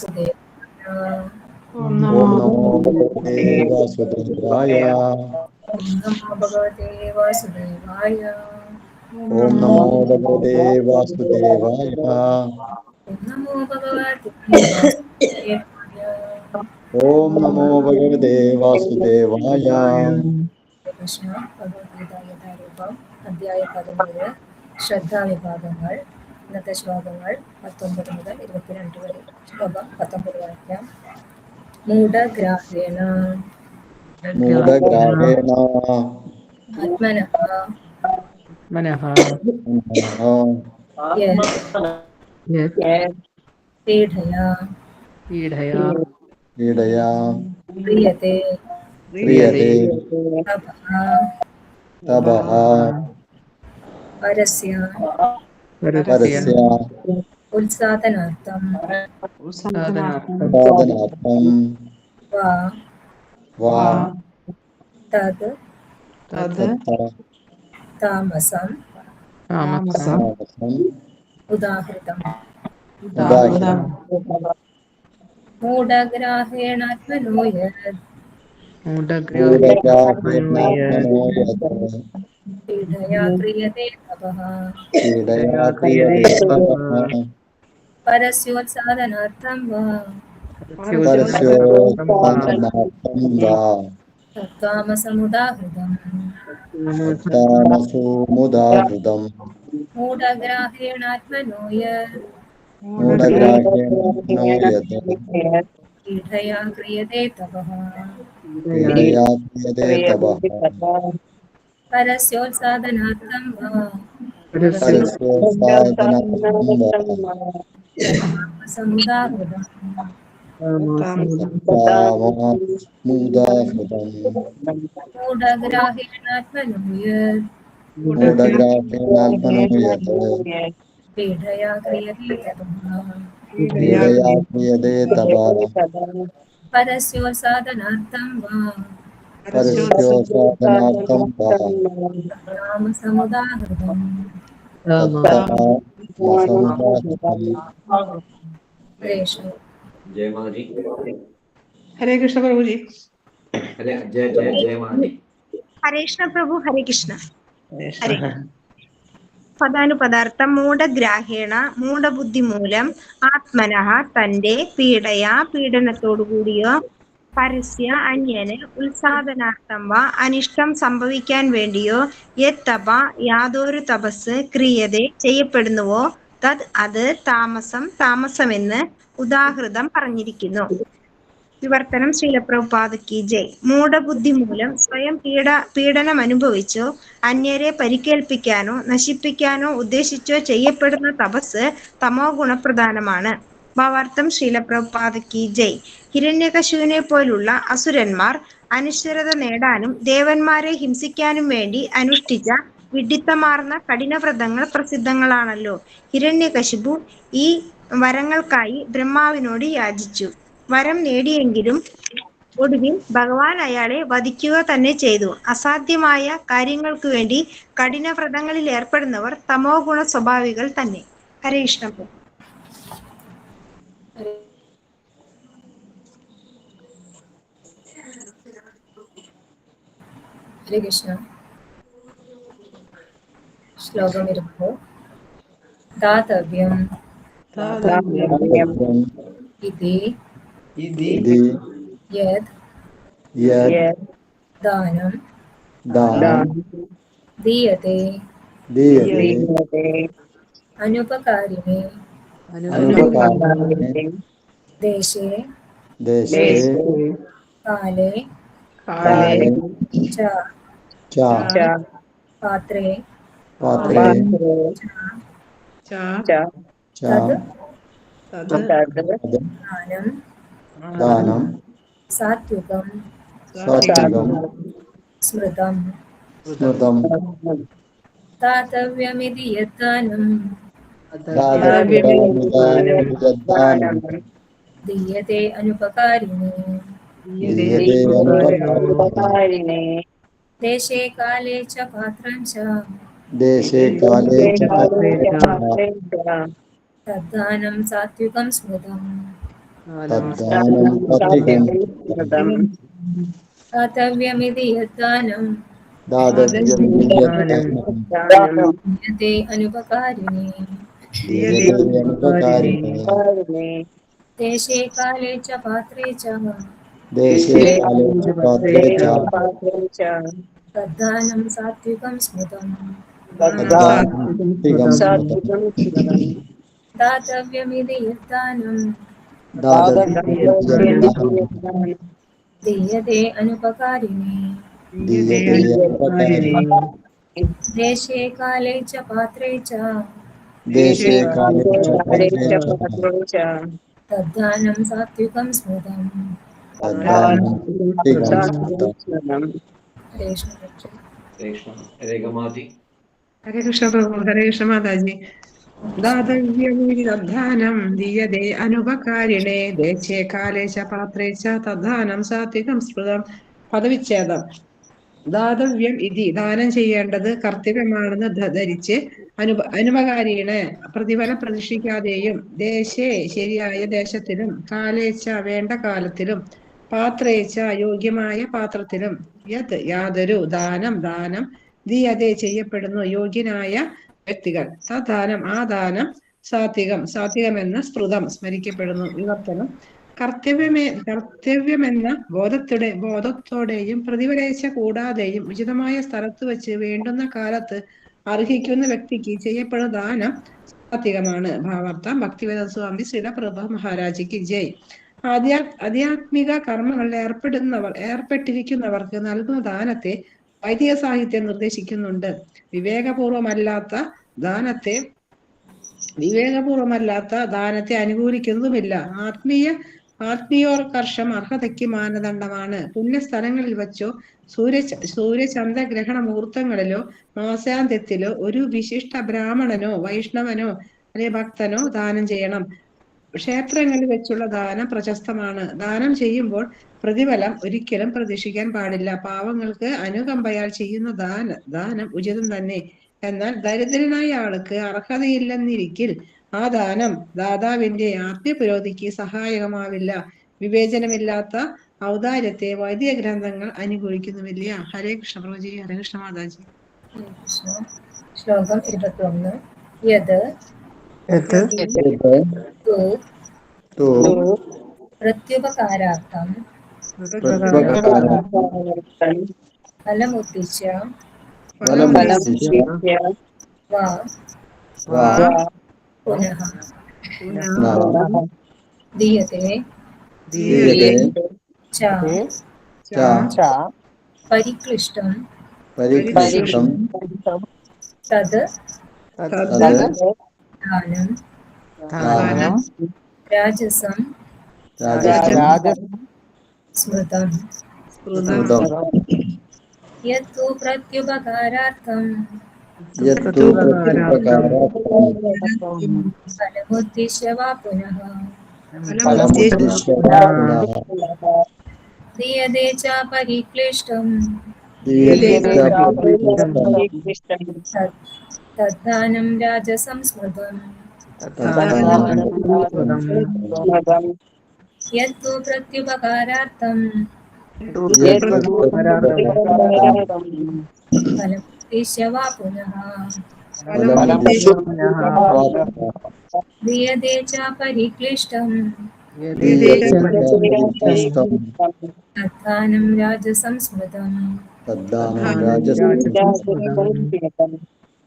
वासुदेवाय। ओम नमो भगवते वासुदेवाय। ओम नमो भगवते वासुदेवाय। ओम नमो भगवते वासुदेवाय। ओम नमो भगवते वासुदेवाय। ओम नमो भगवते वासुदेवाय. കൃഷ്ണ ഭഗവത്ഗീത യഥാരൂപം അധ്യായം 13 ശ്രദ്ധാവിഭാഗങ്ങൾ. ഇന്നത്തെ ശ്ലോകങ്ങൾ 19 മുതൽ 22 വരെ. ശ്ലോകം 19 വായിക്കാം. മൂഢഗ്രാഹേണ മൂഢഗ്രാഹേണ ആത്മനഃ मनः യത് പീഡയാ पीडया पीडया ക്രിയത്തെ क्रियते തപഃ तपः പരസ്യ परस्य ഉത്സാദനാർത്ഥം साधनार्थं साधनार्थं വാ वा തദ് तत्र താമസം तामसं तामसम् ഉദാഹൃതം. उदाहृतम्. മൂഢഗ്രാഹേണാത്മനോ യത് मूढग्राहेणात्मनो यत् പീഡയാ ക്രിയത്തെ തപഃ पीडया क्रियते तपः പരസ്യോത്സാദനാർത്ഥം വാ परस्योत्थानार्थं वा തത്വാമസമുദാഹൃതം. तत्तामसोमुदाहृतम्. മൂഢഗ്രാഹേണാത്മനോ യത് मूढग्राहेणात्मनो यत् പീഡയാ ക്രിയത്തെ തപഃ पीडया क्रियते तपः പരസ്യോത്സാദനാർത്ഥം വാ परस्योत्सादनार्थं वा തത്വാമസമുദാഹൃതം. तत्तामसमुदाहृतम्. മൂഢഗ്രാഹേണാത്മനോ യത് मूढग्राहेणात्मनो यत् പീഡയാ ക്രിയത്തെ തപഃ पीडया क्रियते तपः പരസ്യോത്സാദനാർത്ഥം വാ परस्योत्सादनार्थं वा തത്വാമസമുദാഹൃതം. तत्तामसमुदाहृतम्. हरेषु जय माता जी। हरे कृष्ण प्रभु जी। हरे जय जय जय माता जी। हरे कृष्ण प्रभु हरे कृष्ण हरे പദാനുപദാർത്ഥം മൂഢഗ്രാഹേണ മൂഢബുദ്ധി മൂലം ആത്മനഃ തന്റെ പീഡയാ പീഡനത്തോടുകൂടിയോ പരസ്യ അന്യന് ഉത്സാദനാർത്ഥം വാ അനിഷ്ടം സംഭവിക്കാൻ വേണ്ടിയോ യത്തപ യാതൊരു തപസ് ക്രിയതെ ചെയ്യപ്പെടുന്നുവോ തത് അത് താമസം താമസമെന്ന് ഉദാഹൃതം പറഞ്ഞിരിക്കുന്നു. വിവർത്തനം ശ്രീല പ്രഭുപാദ കി ജയ്. മൂഢബുദ്ധി മൂലം സ്വയം പീഡനം അനുഭവിച്ചോ അന്യരെ പരിക്കേൽപ്പിക്കാനോ നശിപ്പിക്കാനോ ഉദ്ദേശിച്ചോ ചെയ്യപ്പെടുന്ന തപസ് തമോ ഗുണപ്രധാനമാണ്. ഭാവാർത്ഥം ശ്രീല പ്രഭുപാദ കി ജയ്. ഹിരണ്യകശിപുവിനെ പോലുള്ള അസുരന്മാർ അനശ്വരത നേടാനും ദേവന്മാരെ ഹിംസിക്കാനും വേണ്ടി അനുഷ്ഠിച്ച വിഡ്ഢിത്തമാർന്ന കഠിനവ്രതങ്ങൾ പ്രസിദ്ധങ്ങളാണല്ലോ. ഹിരണ്യകശിപു ഈ വരങ്ങൾക്കായി ബ്രഹ്മാവിനോട് യാചിച്ചു. വരം നേടിയെങ്കിലും ഒടുവിൽ ഭഗവാൻ അയാളെ വധിക്കുക തന്നെ ചെയ്തു. അസാധ്യമായ കാര്യങ്ങൾക്കു വേണ്ടി കഠിനവ്രതങ്ങളിൽ ഏർപ്പെടുന്നവർ തമോ ഗുണ സ്വഭാവികൾ തന്നെ. ഹരേ കൃഷ്ണ. ഹരേ കൃഷ്ണ. ശ്ലോകം 20. ദാതവ്യം ഇതി യത് ദാനം ദീയത്തെ അനുപകാരിണേ ദേശേ കാലേ ച പാത്രേ दानं സാത്വികം സ്മൃതം ദാതവ്യമിതി യദ്ദാനം ദീയത്തെ അനുപകാരിണേ ദേശേ കാലേ ച പാത്രം ച തദ്ദാനം സാത്വികം സ്മൃതം തദ്ദാനം സാത്വികം दातव्यमिति यद्दानं दातव्यमिति यद्दानं दीयते अनुपकारिणे दीयते अनुपकारिणे देशे काले च पात्रे च देशे काले च पात्रे च तद्दानं सात्विकं स्मृतम् तद्दानं सात्विकं स्मृतम् दातव्यमिति यद्दानं दातव्यमिति यद्दानं दीयते अनुपकारिणे दीयते अनुपकारिणे देशे काले च पात्रे च देशे काले च पात्रे च तद्दानं सात्विकं स्मृतम् तद्दानं सात्विकं स्मृतम् रेगमाति हरे कृष्ण प्रभु हरे कृष्ण माताजी दातव्यमिति तद्दानं दीयते अनुपकारिणे देशे काले च पात्रे च तद्दानं सात्विകം സ്മൃതം. പദവിച്ഛേദം. ദാതവ്യം ഇതി ദാനം ചെയ്യേണ്ടത് കർത്തവ്യമാണെന്ന് ധരിച്ച് അനുപകാരിയാണ് പ്രതിഫലം പ്രതീക്ഷിക്കാതെയും ദേശേ ശരിയായ ദേശത്തിലും കാലേച്ച വേണ്ട കാലത്തിലും പാത്രേച്ച യോഗ്യമായ പാത്രത്തിലും യാതൊരു ദാനം ദീയതേ ചെയ്യപ്പെടുന്നു യോഗ്യനായ വ്യക്തികൾ തദ്ദാനം ആ ദാനം സാത്വികമെന്ന സ്മൃതം സ്മരിക്കപ്പെടുന്നു. വിവർത്തനം. കർത്തവ്യമെന്ന ബോധത്തോടെയും പ്രതിഫലേച്ഛ കൂടാതെയും ഉചിതമായ സ്ഥലത്ത് വെച്ച് വേണ്ടുന്ന കാലത്ത് അർഹിക്കുന്ന വ്യക്തിക്ക് ചെയ്യപ്പെടുന്ന ദാനം സാത്വികമാണ്. ഭാവാർത്ഥം. ഭക്തിവേദ സ്വാമി ശ്രീല പ്രഭ മഹാരാജിക്ക് ജയ്. ആധ്യാത്മിക കർമ്മങ്ങളിൽ ഏർപ്പെട്ടിരിക്കുന്നവർക്ക് നൽകുന്ന ദാനത്തെ വൈദിക സാഹിത്യം നിർദ്ദേശിക്കുന്നുണ്ട്. വിവേകപൂർവമല്ലാത്ത ദാനത്തെ അനുകൂലിക്കുന്നതുമില്ല. ആത്മീയോത്കർഷം അർഹതയ്ക്ക് മാനദണ്ഡമാണ്. പുണ്യസ്ഥലങ്ങളിൽ വച്ചോ സൂര്യചന്ദ്രഗ്രഹണ മുഹൂർത്തങ്ങളിലോ മാസാന്ത്യത്തിലോ ഒരു വിശിഷ്ട ബ്രാഹ്മണനോ വൈഷ്ണവനോ അല്ലെ ഭക്തനോ ദാനം ചെയ്യണം. ക്ഷേത്രങ്ങളിൽ വെച്ചുള്ള ദാനം പ്രശസ്തമാണ്. ദാനം ചെയ്യുമ്പോൾ പ്രതിഫലം ഒരിക്കലും പ്രതീക്ഷിക്കാൻ പാടില്ല. പാവങ്ങൾക്ക് അനുകമ്പയാൽ ചെയ്യുന്ന ദാനം ഉചിതം തന്നെ. എന്നാൽ ദരിദ്രനായ ആൾക്ക് അർഹതയില്ലെന്നിരിക്കിൽ ആ ദാനം ദാതാവിന്റെ ആത്മീയപുരോഗതിക്ക് സഹായകമാവില്ല. വിവേചനമില്ലാത്ത ഔദാര്യത്തെ വൈദിക ഗ്രന്ഥങ്ങൾ അനുകൂലിക്കുന്നുമില്ല. ഹരേ കൃഷ്ണ പ്രഭുജി. ഹരേ കൃഷ്ണ മാതാജി. ശ്ലോകം 21. യത് പ്രത്യുപകാരാർത്ഥം ഫലമുദ്ദിശ്യ വാ പുനഃ ദീയത്തെ ച പരിക്ലിഷ്ടം തത് ദാനം രാജസം സ്മൃതം യത്തു പ്രത്യുപകാരാർത്ഥം ഫലമുദ്ദിശ്യ വാ പുനഃ ദീയതേ ച പരിക്ലിഷ്ടം തദ്ദാനം രാജസം സ്മൃതം യത്തു പ്രത്യുപകാരാർത്ഥം ഫലമുദ്ദിശ്യ വാ പുനഃ ദീയതേ ച പരിക്ലിഷ്ടം തദ്ദാനം രാജസം സ്മൃതം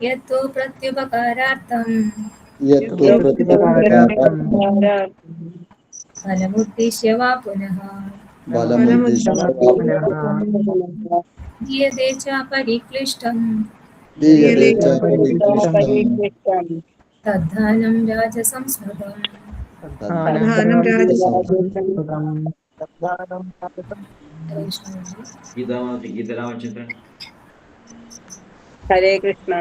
യത്തു പ്രത്യുപകാരാർത്ഥം ഫലമുദ്ദിശ്യ വാ പുനഃ ദീയതേ ച പരിക്ലിഷ്ടം തദ്ദാനം രാജസം സ്മൃതം ഹരേ കൃഷ്ണ.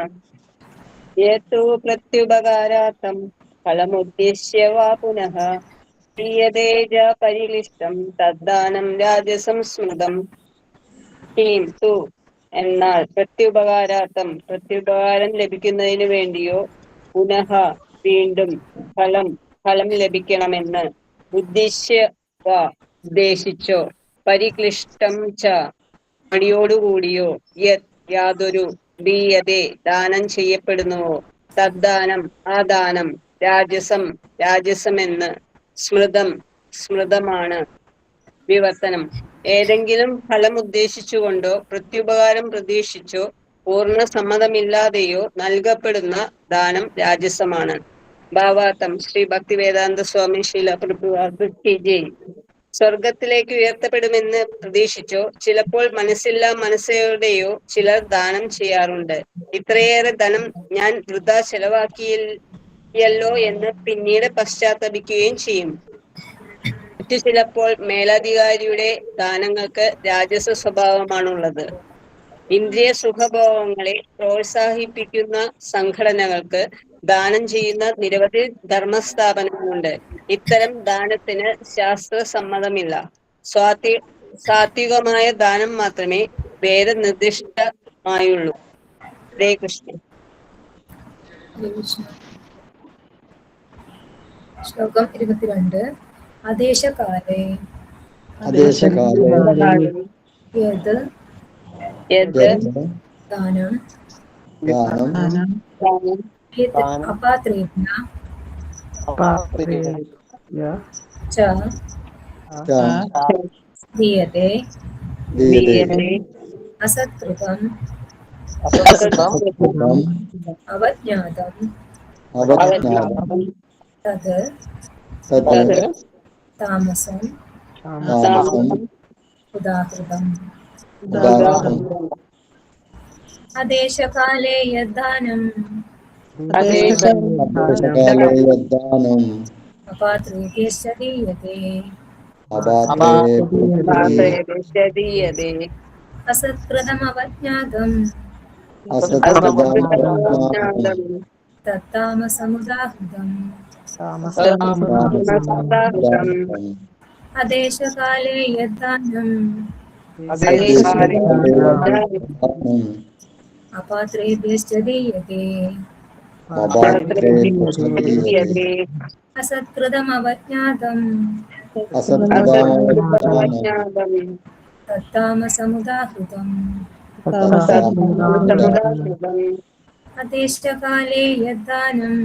യേതു പ്രത്യുപകാരാർത്ഥം ഫലമുദ്ദിശ്യ വാ പുനഃ ദീയതേ ച പരിക്ലിഷ്ടം തദ്ദാനം രാജസം സ്മൃതം. എന്നാൽ പ്രത്യുപകാരം ലഭിക്കുന്നതിന് വേണ്ടിയോ പുനഃ വീണ്ടും ഫലം ലഭിക്കണമെന്ന് ഉദ്ദിശ്യ വാ ഉദ്ദേശിച്ചോ, പരിക്ലിഷ്ടം ച മടിയോടുകൂടിയോ, യത് യാതൊരു, ദീയതേ ദാനം ചെയ്യപ്പെടുന്നുവോ, തദ്ദാനം ആ ദാനം, രാജസം രാജസമെന്ന്, സ്മൃതം സ്മൃതമാണ്, വിവർത്തനം ഏതെങ്കിലും ഫലം ഉദ്ദേശിച്ചുകൊണ്ടോ പ്രത്യുപകാരം പ്രതീക്ഷിച്ചോ പൂർണ്ണ സമ്മതമില്ലാതെയോ നൽകപ്പെടുന്ന ദാനം രാജസമാണ്. ഭാവാർത്ഥം ശ്രീ ഭക്തിവേദാന്ത സ്വാമി ശീല പ്രഭുപാദ് ജയ്. സ്വർഗത്തിലേക്ക് ഉയർത്തപ്പെടുമെന്ന് പ്രതീക്ഷിച്ചോ ചിലപ്പോൾ മനസ്സില്ലാ മനസ്സോടെയോ ചിലർ ദാനം ചെയ്യാറുണ്ട്. ഇത്രയേറെ ധനം ഞാൻ വൃഥാ ചെലവാക്കിയല്ലോ എന്ന് പിന്നീട് പശ്ചാത്തപിക്കുകയും ചെയ്യും. മറ്റു ചിലപ്പോൾ മേലധികാരിയുടെ ദാനങ്ങൾക്ക് രാജസ സ്വഭാവമാണുള്ളത്. ഇന്ദ്രിയ സുഖഭോഗങ്ങളെ പ്രോത്സാഹിപ്പിക്കുന്ന സംഘടനകൾക്ക് ദാനം ചെയ്യുന്ന നിരവധി ധർമ്മസ്ഥാപനങ്ങളുണ്ട്. ഇത്തരം ദാനത്തിന് ശാസ്ത്ര സമ്മതമില്ല. സാത്വികമായ ദാനം മാത്രമേ വേദനിർദ്ദിഷ്ടമായുള്ളൂ. ഹരേ കൃഷ്ണ. ശ്ലോകം 22. അദേശകാലേ യത് ദാനം അപാത്രേഭ്യ ച ദീയതേ അസത്കൃതം അവജ്ഞാതം തത് താമസം ഉദാഹൃതം. അദേശകാലേ യദ്ദാനം അപാത്രേഭ്യശ്ച ദീയതേ അസത്കൃതമവജ്ഞാതം തത്താമസമുദാഹൃതം. അദേശകാലേ യദ്ദാനം അപാത്രേഭ്യശ്ച ദീയതേ അസത്കൃതമവജ്ഞാതം തത്താമസമുദാഹൃതം. അദേശകാലേ യദ്ദാനം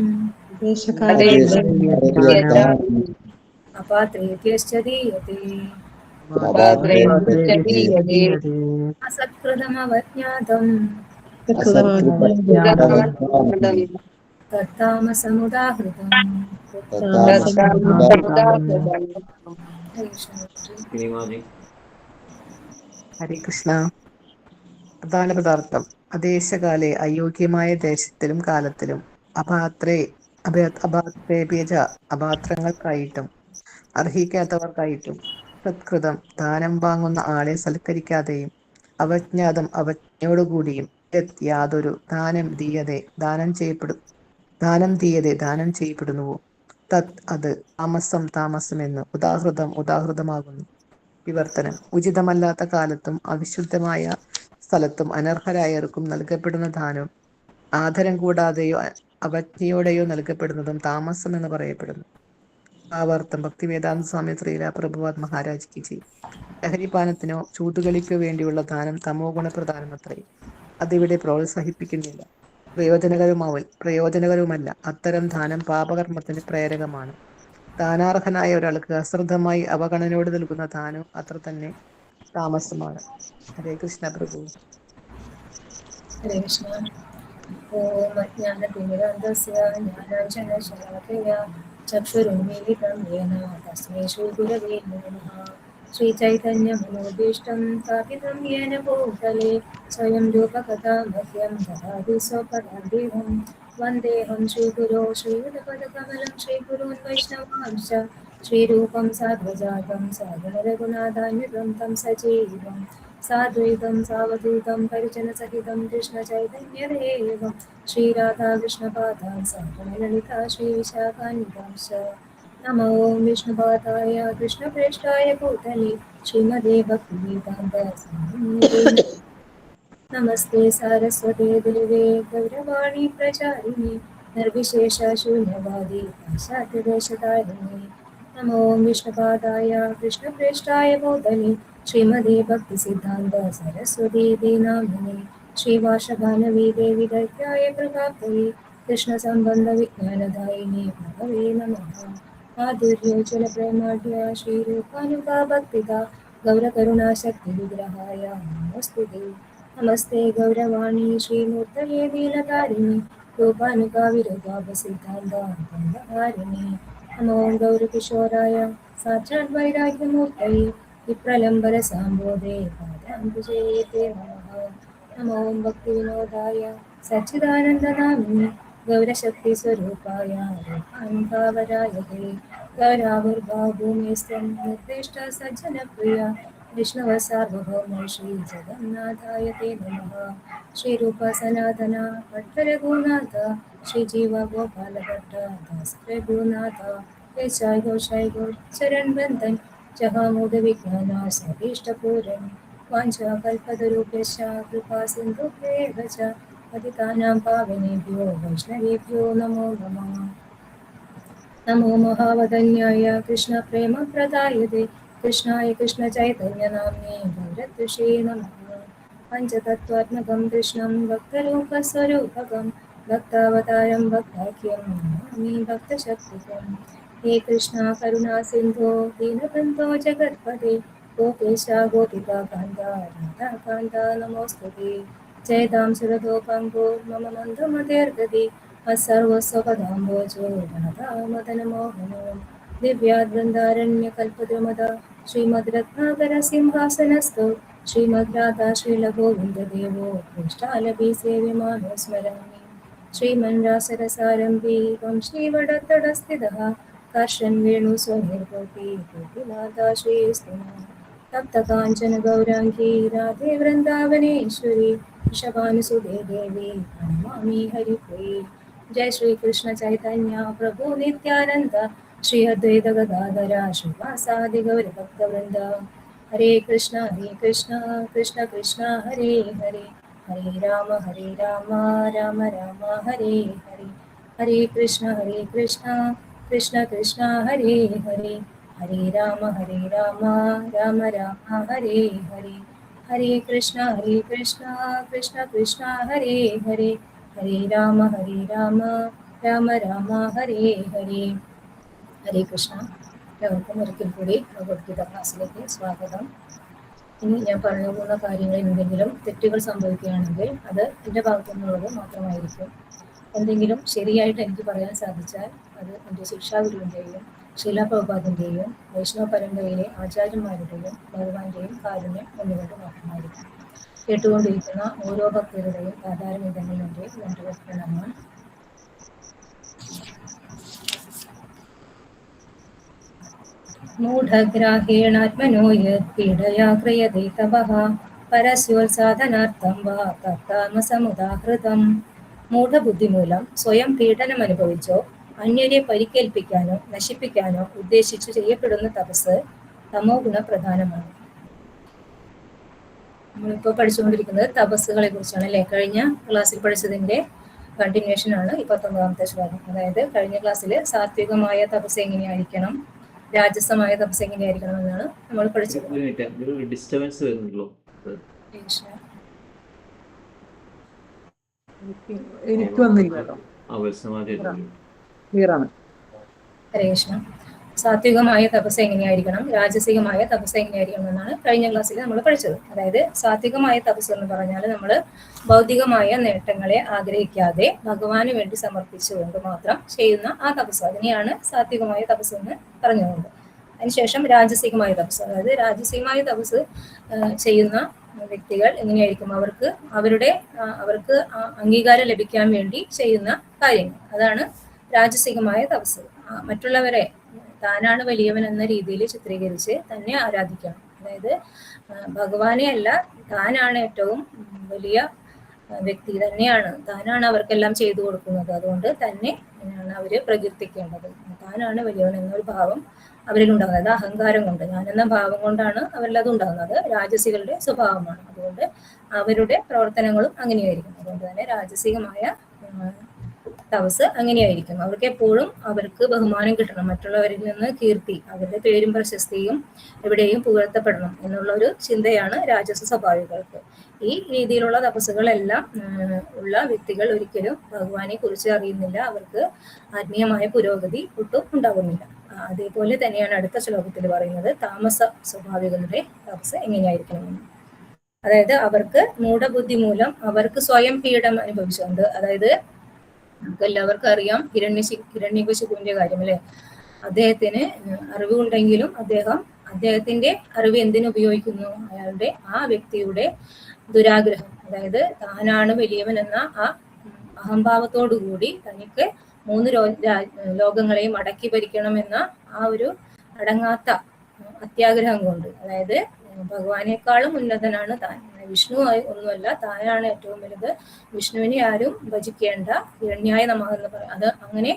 അപാത്രേഭ്യശ്ച ദീയതേ അസത്കൃതമവജ്ഞാതം തത്താമസമുദാഹൃതം. ഹരേ കൃഷ്ണ. പ്രധാന പദാർത്ഥം അദേശകാലെ അയോഗ്യമായ ദേശത്തിലും കാലത്തിലും അപാത്രേഭ്യജ അപാത്രങ്ങൾക്കായിട്ടും അർഹിക്കാത്തവർക്കായിട്ടും സത്കൃതം ദാനം വാങ്ങുന്ന ആളെ സൽക്കരിക്കാതെയും അവജ്ഞാതം അവജ്ഞയോടുകൂടിയും യാതൊരു ദാനം ദീയതേ ദാനം ചെയ്യപ്പെടുന്നുവോ തത് അത് താമസമെന്ന് ഉദാഹൃതമാകുന്നു. വിവർത്തനം ഉചിതമല്ലാത്ത കാലത്തും അവിശുദ്ധമായ സ്ഥലത്തും അനർഹരായവർക്കും നൽകപ്പെടുന്ന ദാനം ആദരം കൂടാതെയോ അവജ്ഞയോടെയോ നൽകപ്പെടുന്നതും താമസം എന്ന് പറയപ്പെടുന്നു. ഭാവാർത്ഥം ഭക്തിവേദാന്ത സ്വാമി ശ്രീല പ്രഭുപാദ് മഹാരാജ് കി ജയ്. ലഹരിപാനത്തിനോ ചൂതുകളിക്കോ വേണ്ടിയുള്ള ദാനം തമോ ഗുണപ്രധാനമത്രേ. അതിവിടെ പ്രോത്സാഹിപ്പിക്കുന്നില്ല. പ്രയോജനകരവുമല്ല. അത്തരം ദാനം പാപകർമ്മത്തിന് പ്രേരകമാണ്. ദാനാർഹനായ ഒരാൾക്ക് അശ്രദ്ധമായി അവഗണനയോട് നൽകുന്ന ദാനം അത്ര തന്നെ താമസമാണ്. ഹരേ കൃഷ്ണ പ്രഭു. ഹരേ കൃഷ്ണ. ഓം അജ്ഞാനതിമിരാന്ധസ്യ ജ്ഞാനാഞ്ജനശലാകയാ ചക്ഷുരുന്മീലിതം യേന തസ്മൈ ശ്രീഗുരവേ നമഃ. ശ്രീചൈതന്യമനോഭീഷ്ടം സ്ഥാപിതം യേന ഭൂതലേ സ്വയം രൂപകഥാ മഹ്യം ദദാതി സ്വപദാന്തിഹം. വന്ദേഹം ശ്രീഗുരോ ശ്രീയുതപദകമലം ശ്രീഗുരോൻ വൈഷ്ണവാംശ്ച ശ്രീരൂപം സാഗ്രജാതം സാഗരരഘുനാഥാന്വിതം തം സജീവം സാദ്വൈതം സാവധൂതം പരിജനസഹിതം കൃഷ്ണചൈതന്യദേവം ശ്രീരാധാകൃഷ്ണപാദാൻ സഹഗണലളിതാ ശ്രീവിശാഖാന്വിതാംശ്ച. നമോ വിഷ്ണുപാദായ കൃഷ്ണപ്രേഷ്ഠായ ഭൂതലേ ശ്രീമതേ ഭക്തിവേദാന്ത സ്വാമിനേ. നമസ്തേ സാരസ്വതേ ദേവേ ഗൗരവാണി പ്രചാരിണി നിർവിശേഷ ശൂന്യവാദി പാശ്ചാത്യദേശധാരിണി. नमो विष्णुपादाय कृष्णप्रेष्ठाय भूतले श्रीमदे भक्तिसिद्धान्त सरस्वती नामिने श्रीवासभानवी देवी दैत्याय प्रकाप्तये कृष्णसम्बन्धविज्ञानदायिने प्रभवे नमः। माधुर्योज्ज्वलप्रेमाढ्य श्रीरूपानुगा भक्तिदा गौरकरुणाशक्तिविग्रहाय नमोऽस्तुते। नमस्ते गौरवाणी श्रीमूर्तये दीनतारिणि रूपानुगा विरुगाभसिद्धान्तारिणि नमो गौरकिशोराय साक्षात् वैराग्यमूर्तये विप्रलम्बरसाम्बोधे पादाम्बुजे ते नमः। नमो भक्तिविनोदाय सच्चिदानन्दनामिने गौरशक्तिस्वरूपाय रूपानुभावराय ते गौराविर्भावभूमिस्त्वं निर्दिष्ट सज्जनप्रिया विष्णुः सार्वभौम श्री जगन्नाथाय ते नमः। श्रीरूप सनातन भट्ट रघुनाथ श्रीजीव गोपाल भट्ट दास रघुनाथ जय गोसाई गो चरण बंदन जहामोद विज्ञान सभीष्टपूरन् वाञ्छाकल्पतरुभ्यश्च कृपा सिन्धुभ्येव च पतितानां पावनेभ्यो वैष्णवेभ्यो नमो नमः। नमो महावदन्याय कृष्णप्रेमप्रदायते कृष्णाय कृष्णचैतन्यनाम्ने गौरत्विषे नमः। पञ्चतत्त्वात्मकं कृष्णं भक्तरूपस्वरूपकं भक्तावतारं भक्ताख्यं नमामि भक्तशक्तिकं। हे कृष्णा करुणा सिन्धो दीनबन्धो जगत्पते गोपेश गोपिकान्त राधाकान्त नमोऽस्तुते। जयदां सुरदोपङ्गो मम मन्दमतिर्गति सर्वस्वपदाम्बोजो राधामदनमोहनो दिव्याद्वृन्दारण्यकल्पद्रुमदा श्रीमद्रत्नाकरसिंहासनस्थो श्रीमद् राधा श्रीलगोविन्ददेवो पृष्ठालपि सेव्यमानो स्मरामि। श्रीमन्रासरसारम्भी वंशीवडत्तडस्थितः कर्षन् वेणुस्वनिर्गोपी गोपीनाथा श्रीस्तुना तप्तकाञ्चन गौराङ्गी राधे वृन्दावनेश्वरी वृषभानुसुते देवी प्रणमामि हरिप्रिये। जय श्री कृष्ण चैतन्य प्रभु नित्यानंद श्री अद्वैत गदाधर श्रीवासादि गौर भक्तवृंद। हरे कृष्ण कृष्ण कृष्ण हरे हरे हरे राम राम राम हरे हरे हरे कृष्ण कृष्ण कृष्ण हरे हरे हरे राम राम राम हरे हरे हरे कृष्ण कृष्ण कृष्ण हरे हरे हरे राम രാമ രാമ ഹരേ ഹരേ. ഹരേ കൃഷ്ണ. എല്ലാവർക്കും ഒരിക്കൽ കൂടി ഭഗവത്ഗീത ക്ലാസ്സിലേക്ക് സ്വാഗതം. ഇനി ഞാൻ പറഞ്ഞു പോകുന്ന കാര്യങ്ങളിൽ എന്തെങ്കിലും തെറ്റുകൾ സംഭവിക്കുകയാണെങ്കിൽ അത് എൻ്റെ ഭാഗത്തു നിന്നുള്ളത് മാത്രമായിരിക്കും. എന്തെങ്കിലും ശരിയായിട്ട് എനിക്ക് പറയാൻ സാധിച്ചാൽ അത് എൻ്റെ ശിക്ഷാഗുരുവിൻ്റെയും ശീലാ പ്രഭുപാദിൻ്റെയും വൈഷ്ണവ പരമ്പരയിലെ ആചാര്യന്മാരുടെയും ഭഗവാന്റെയും കാരുണ്യം ഒന്നുകൊണ്ട് മാത്രമായിരിക്കും. കേട്ടുകൊണ്ടിരിക്കുന്ന ഓരോ ഭക്തരുടെയും ആധാരമിതങ്ങളിൽ എൻ്റെ നന്ദി പ്രണാമം. മൂഢഗ്രാഹേണാത്മനോ യത്പീഡയാ ക്രിയതേ തപഃ പരസ്യോത്സാധനാർത്ഥം വാ തത്താമസമുദാഹൃതം. മൂഢബുദ്ധി മൂലം സ്വയം പീഡനം അനുഭവിച്ചോ അന്യരെ പരിക്കേൽപ്പിക്കാനോ നശിപ്പിക്കാനോ ഉദ്ദേശിച്ചു ചെയ്യപ്പെടുന്ന തപസ് തമോ ഗുണപ്രധാനമാണ്. നമ്മളിപ്പോൾ പഠിച്ചുകൊണ്ടിരിക്കുന്നത് തപസ്സുകളെ കുറിച്ചാണ് അല്ലേ. കഴിഞ്ഞ ക്ലാസ്സിൽ പഠിച്ചതിൻ്റെ കണ്ടിന്യൂഷൻ ആണ് ഈ 19ാമത്തെ ശ്ലോകം. അതായത് കഴിഞ്ഞ ക്ലാസ്സിൽ സാത്വികമായ തപസ് എങ്ങനെയായിരിക്കണം, രാജസമായ തപസ് എങ്ങനെയായിരിക്കണം എന്നാണ് നമ്മൾ പഠിച്ചത്. ഡിസ്റ്റർബൻസ് വരുന്നുണ്ടല്ലോ. എനിക്ക് വന്നില്ല കേട്ടോ. ക്ലിയർ ആണ്. ഹരേ കൃഷ്ണ. സാത്വികമായ തപസ് എങ്ങനെയായിരിക്കണം, രാജസികമായ തപസ് എങ്ങനെയായിരിക്കണം എന്നാണ് കഴിഞ്ഞ ക്ലാസ്സിൽ നമ്മൾ പഠിച്ചത്. അതായത് സാത്വികമായ തപസ് എന്ന് പറഞ്ഞാൽ നമ്മൾ ഭൗതികമായ നേട്ടങ്ങളെ ആഗ്രഹിക്കാതെ ഭഗവാന് വേണ്ടി സമർപ്പിച്ചുകൊണ്ട് മാത്രം ചെയ്യുന്ന ആ തപസ്, അതിനെയാണ് സാത്വികമായ തപസ് എന്ന് പറഞ്ഞുകൊണ്ട്. അതിനുശേഷം രാജസികമായ തപസ്, അതായത് രാജസികമായ തപസ് ചെയ്യുന്ന വ്യക്തികൾ എങ്ങനെയായിരിക്കും, അവർക്ക് അംഗീകാരം ലഭിക്കാൻ വേണ്ടി ചെയ്യുന്ന കാര്യങ്ങൾ, അതാണ് രാജസികമായ തപസ്. മറ്റുള്ളവരെ താനാണ് വലിയവൻ എന്ന രീതിയിൽ ചിത്രീകരിച്ച് തന്നെ ആരാധിക്കണം. അതായത് ഭഗവാനെ അല്ല, താനാണ് ഏറ്റവും വലിയ വ്യക്തി തന്നെയാണ്, താനാണ് അവർക്കെല്ലാം ചെയ്തു കൊടുക്കുന്നത്, അതുകൊണ്ട് തന്നെ അവര് പ്രകീർത്തിക്കേണ്ടത്. താനാണ് വലിയവൻ എന്നൊരു ഭാവം അവരിലുണ്ടാകുന്നത് അഹങ്കാരം കൊണ്ട്, ഞാനെന്ന ഭാവം കൊണ്ടാണ് അവരിലത് ഉണ്ടാകുന്നത്. രാജസികളുടെ സ്വഭാവമാണ്, അതുകൊണ്ട് അവരുടെ പ്രവർത്തനങ്ങളും അങ്ങനെയായിരിക്കും. അതുകൊണ്ട് തന്നെ രാജസികമായ തപസ് അങ്ങനെയായിരിക്കും. അവർക്ക് എപ്പോഴും അവർക്ക് ബഹുമാനം കിട്ടണം, മറ്റുള്ളവരിൽ നിന്ന് കീർത്തി, അവരുടെ പേരും പ്രശസ്തിയും എവിടെയും പുകഴ്ത്തപ്പെടണം എന്നുള്ള ഒരു ചിന്തയാണ് രാജസ സ്വഭാവികൾക്ക്. ഈ രീതിയിലുള്ള തപസ്സുകളെല്ലാം ഉള്ള വ്യക്തികൾ ഒരിക്കലും ഭഗവാനെ കുറിച്ച് അറിയുന്നില്ല, അവർക്ക് ആത്മീയമായ പുരോഗതി ഒട്ടും ഉണ്ടാകുന്നില്ല. അതേപോലെ തന്നെയാണ് അടുത്ത ശ്ലോകത്തിൽ പറയുന്നത് താമസ സ്വഭാവികളുടെ തപസ് എങ്ങനെയായിരിക്കണമെന്ന്. അതായത് അവർക്ക് മൂഢബുദ്ധി മൂലം അവർക്ക് സ്വയം പീഡനം അനുഭവിച്ചുകൊണ്ട്, അതായത് നമുക്ക് എല്ലാവർക്കും അറിയാം ഹിരണ്യകശിപുവിന്റെ കാര്യം അല്ലെ. അദ്ദേഹത്തിന് അറിവുണ്ടെങ്കിലും അദ്ദേഹത്തിന്റെ അറിവ് എന്തിനു ഉപയോഗിക്കുന്നു? അയാളുടെ ആ വ്യക്തിയുടെ ദുരാഗ്രഹം, അതായത് താനാണ് വലിയവൻ എന്ന ആ അഹംഭാവത്തോടു കൂടി തനിക്ക് 3 ലോകങ്ങളെയും അടക്കി ഭരിക്കണമെന്ന ആ ഒരു അടങ്ങാത്ത അത്യാഗ്രഹം കൊണ്ട്, അതായത് ഭഗവാനേക്കാളും ഉന്നതനാണ് താൻ, വിഷ്ണു ഒന്നുമല്ല, താനാണ് ഏറ്റവും വലുത്, വിഷ്ണുവിനെ ആരും ഭജിക്കേണ്ട, ഹിരണ്യായ നമഃ എന്ന് പറയും. അത് അങ്ങനെ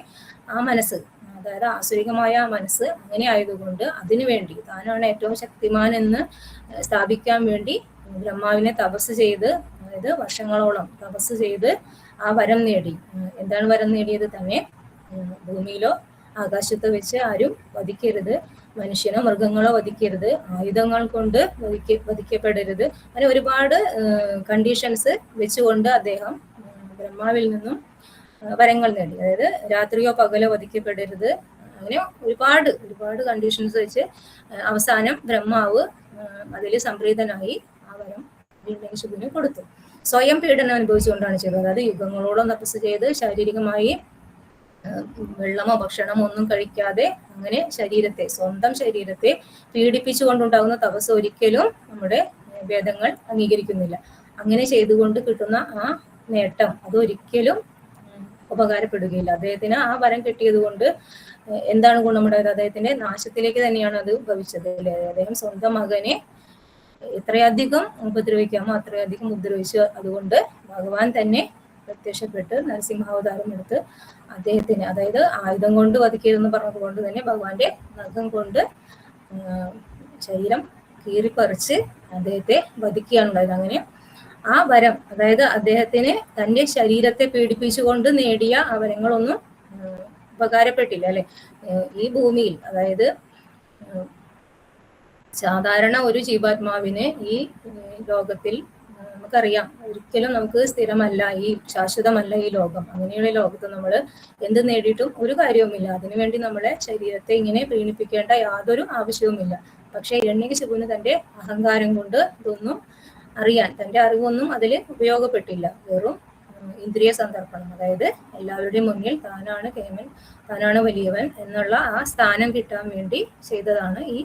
ആ മനസ്സ്, അതായത് ആസുരികമായ ആ മനസ്സ് അങ്ങനെ ആയതുകൊണ്ട് അതിനുവേണ്ടി താനാണ് ഏറ്റവും ശക്തിമാൻ എന്ന് സ്ഥാപിക്കാൻ വേണ്ടി ബ്രഹ്മാവിനെ തപസ് ചെയ്ത്, അതായത് വർഷങ്ങളോളം തപസ് ചെയ്ത് ആ വരം നേടി. എന്താണ് വരം നേടിയത്? തന്നെ ഭൂമിയിലോ ആകാശത്തോ വെച്ച് ആരും വധിക്കരുത്, മനുഷ്യനോ മൃഗങ്ങളോ വധിക്കരുത്, ആയുധങ്ങൾ കൊണ്ട് വധിക്കപ്പെടരുത്, അങ്ങനെ ഒരുപാട് കണ്ടീഷൻസ് വെച്ചുകൊണ്ട് അദ്ദേഹം ബ്രഹ്മാവിൽ നിന്നും വരങ്ങൾ നേടി. അതായത് രാത്രിയോ പകലോ വധിക്കപ്പെടരുത്, അങ്ങനെ ഒരുപാട് കണ്ടീഷൻസ് വെച്ച് അവസാനം ബ്രഹ്മാവ് അതിൽ സംപ്രീതനായി ആ വരം ഹിരണ്യകശിപുവിന് കൊടുത്തു. സ്വയം പീഡനം അനുഭവിച്ചുകൊണ്ടാണ് ചെയ്തത്. അതായത് യുഗങ്ങളോളം തപസ് ചെയ്ത് ശാരീരികമായി വെള്ളമോ ഭക്ഷണമോ ഒന്നും കഴിക്കാതെ അങ്ങനെ സ്വന്തം ശരീരത്തെ പീഡിപ്പിച്ചുകൊണ്ടുണ്ടാകുന്ന തപസ് ഒരിക്കലും നമ്മുടെ വേദങ്ങൾ അംഗീകരിക്കുന്നില്ല. അങ്ങനെ ചെയ്തുകൊണ്ട് കിട്ടുന്ന ആ നേട്ടം അതൊരിക്കലും ഉപകാരപ്പെടുകയില്ല. അദ്ദേഹത്തിന് ആ വരം കിട്ടിയത് കൊണ്ട് എന്താണ് ഗുണമുണ്ടായത്? അദ്ദേഹത്തിന്റെ നാശത്തിലേക്ക് തന്നെയാണ് അത് ഭവിച്ചത് അല്ലേ. അദ്ദേഹം സ്വന്തം മകനെ എത്രയധികം ഉപദ്രവിക്കാമോ അത്രയധികം ഉപദ്രവിച്ചു. അതുകൊണ്ട് ഭഗവാൻ തന്നെ പ്രത്യക്ഷപ്പെട്ട് നരസിംഹാവതാരം എടുത്ത് അദ്ദേഹത്തിന്, അതായത് ആയുധം കൊണ്ട് വധിക്കരുതെന്ന് പറഞ്ഞതുകൊണ്ട് തന്നെ ഭഗവാന്റെ നഖം കൊണ്ട് ശരീരം കീറിപ്പറിച്ച് അദ്ദേഹത്തെ വധിക്കുകയാണ് ഉണ്ടായത്. അങ്ങനെ ആ വരം, അതായത് അദ്ദേഹത്തിന് തന്റെ ശരീരത്തെ പീഡിപ്പിച്ചുകൊണ്ട് നേടിയ ആ വരങ്ങളൊന്നും ഉപകാരപ്പെട്ടില്ല അല്ലെ. ഈ ഭൂമിയിൽ, അതായത് സാധാരണ ഒരു ജീവാത്മാവിന് ഈ ലോകത്തിൽ നമുക്കറിയാം ഒരിക്കലും നമുക്ക് സ്ഥിരമല്ല, ഈ ശാശ്വതമല്ല ഈ ലോകം. അങ്ങനെയുള്ള ലോകത്ത് നമ്മൾ എന്ത് നേടിയിട്ടും ഒരു കാര്യവുമില്ല. അതിനുവേണ്ടി നമ്മളെ ശരീരത്തെ ഇങ്ങനെ പ്രീണിപ്പിക്കേണ്ട യാതൊരു ആവശ്യവുമില്ല. പക്ഷെ ഹിരണ്യകശിപുവിന് തന്റെ അഹങ്കാരം കൊണ്ട് ഇതൊന്നും അറിയാൻ, തന്റെ അറിവൊന്നും അതിൽ ഉപയോഗപ്പെട്ടില്ല. വെറും ഇന്ദ്രിയ സന്ദർപ്പണം, അതായത് എല്ലാവരുടെയും മുന്നിൽ താനാണ് കേമൻ, താനാണ് വലിയവൻ എന്നുള്ള ആ സ്ഥാനം കിട്ടാൻ വേണ്ടി ചെയ്തതാണ് ഈ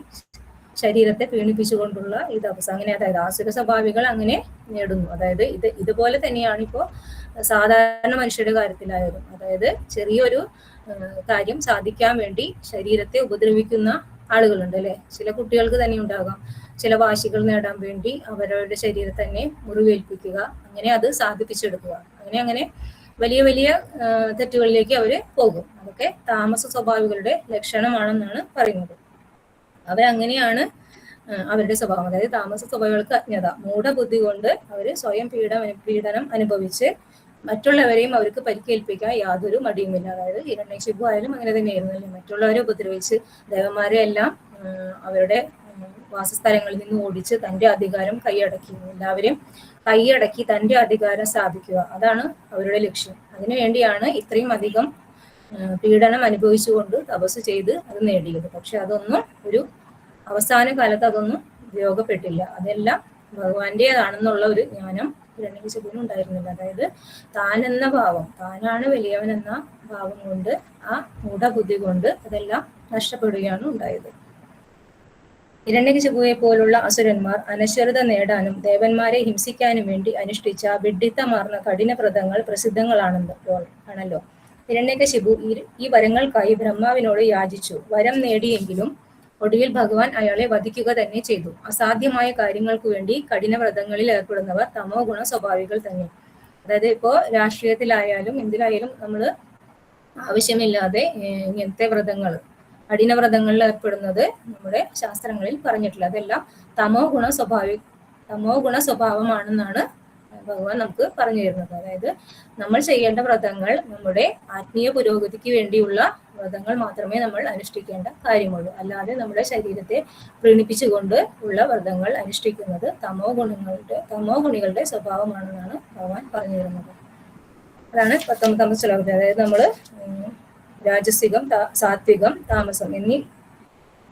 ശരീരത്തെ പീഡിപ്പിച്ചുകൊണ്ടുള്ള ഈ തപസ്. അങ്ങനെ അതായത് ആസുര സ്വഭാവികൾ അങ്ങനെ നേടുന്നു. അതായത് ഇതുപോലെ തന്നെയാണ് ഇപ്പോൾ സാധാരണ മനുഷ്യരുടെ കാര്യത്തിലായാലും, അതായത് ചെറിയൊരു കാര്യം സാധിക്കാൻ വേണ്ടി ശരീരത്തെ ഉപദ്രവിക്കുന്ന ആളുകളുണ്ട് അല്ലെ. ചില കുട്ടികൾക്ക് തന്നെ ഉണ്ടാകാം ചില വാശികൾ നേടാൻ വേണ്ടി അവരവരുടെ ശരീരത്തെ തന്നെ മുറിവേൽപ്പിക്കുക, അങ്ങനെ അത് സാധിപ്പിച്ചെടുക്കുക, അങ്ങനെ വലിയ വലിയ തെറ്റുകളിലേക്ക് അവര് പോകും. അതൊക്കെ താമസ സ്വഭാവികളുടെ ലക്ഷണമാണെന്നാണ് പറയുന്നത്. അവരങ്ങനെയാണ് അവരുടെ സ്വഭാവം. അതായത് താമസ സ്വഭാവികൾക്ക് അജ്ഞത, മൂഢബുദ്ധി കൊണ്ട് അവര് സ്വയം പീഡനം അനുഭവിച്ച് മറ്റുള്ളവരെയും അവർക്ക് പരിക്കേൽപ്പിക്കാൻ യാതൊരു മടിയുമില്ല. അതായത് ഹിരണ്യകശിപു ആയാലും അങ്ങനെ തന്നെയായിരുന്നു അല്ലേ. മറ്റുള്ളവരെ ഉപദ്രവിച്ച് ദേവന്മാരെ എല്ലാം അവരുടെ വാസസ്ഥലങ്ങളിൽ നിന്ന് ഓടിച്ച് തന്റെ അധികാരം കൈയടക്കി, എല്ലാവരെയും കൈയടക്കി തന്റെ അധികാരം സ്ഥാപിക്കുക, അതാണ് അവരുടെ ലക്ഷ്യം. അതിനുവേണ്ടിയാണ് ഇത്രയും അധികം പീഡനം അനുഭവിച്ചുകൊണ്ട് തപസ് ചെയ്ത് അത് നേടിയത്. പക്ഷെ അതൊന്നും ഒരു അവസാന കാലത്ത് അതൊന്നും ഉപയോഗപ്പെട്ടില്ല. അതെല്ലാം ഭഗവാന്റേതാണെന്നുള്ള ഒരു ജ്ഞാനം ഹിരണ്യകശിപുവിന് ഉണ്ടായിരുന്നില്ല. അതായത് താൻ എന്ന ഭാവം, താനാണ് വലിയവൻ എന്ന ഭാവം കൊണ്ട്, ആ മൂഢബുദ്ധി കൊണ്ട് അതെല്ലാം നഷ്ടപ്പെടുകയാണ് ഉണ്ടായത്. ഹിരണ്യകശിപുവെ പോലുള്ള അസുരന്മാർ അനശ്വരത നേടാനും ദേവന്മാരെ ഹിംസിക്കാനും വേണ്ടി അനുഷ്ഠിച്ച വിഡ്ഢിത്തമാർന്ന കഠിന വ്രതങ്ങൾ പ്രസിദ്ധങ്ങളാണല്ലോ. ഹിരണ്യകശിപു ഈ വരങ്ങൾക്കായി ബ്രഹ്മാവിനോട് യാചിച്ചു. വരം നേടിയെങ്കിലും ഒടുവിൽ ഭഗവാൻ അയാളെ വധിക്കുക തന്നെ ചെയ്തു. അസാധ്യമായ കാര്യങ്ങൾക്ക് വേണ്ടി കഠിന വ്രതങ്ങളിൽ ഏർപ്പെടുന്നവർ തമോ ഗുണ സ്വഭാവികൾ തന്നെ. അതായത് ഇപ്പോ രാഷ്ട്രീയത്തിലായാലും എന്തിലായാലും നമ്മൾ ആവശ്യമില്ലാതെ ഇങ്ങനത്തെ വ്രതങ്ങൾ, കഠിന വ്രതങ്ങളിൽ ഏർപ്പെടുന്നത് നമ്മുടെ ശാസ്ത്രങ്ങളിൽ പറഞ്ഞിട്ടില്ല. അതെല്ലാം തമോ ഗുണ സ്വഭാവമാണെന്നാണ് ഭഗവാൻ നമുക്ക് പറഞ്ഞു തരുന്നത്. അതായത് നമ്മൾ ചെയ്യേണ്ട വ്രതങ്ങൾ നമ്മുടെ ആത്മീയ പുരോഗതിക്ക് വേണ്ടിയുള്ള വ്രതങ്ങൾ മാത്രമേ നമ്മൾ അനുഷ്ഠിക്കേണ്ട കാര്യമുള്ളൂ. അല്ലാതെ നമ്മുടെ ശരീരത്തെ പ്രീണിപ്പിച്ചുകൊണ്ട് ഉള്ള വ്രതങ്ങൾ അനുഷ്ഠിക്കുന്നത് തമോ ഗുണികളുടെ സ്വഭാവമാണെന്നാണ് ഭഗവാൻ പറഞ്ഞു തരുന്നത്. അതാണ് 19ാമത്തെ ശ്ലോകത്തിൽ. അതായത് നമ്മൾ രാജസികം, സാത്വികം, താമസം എന്നീ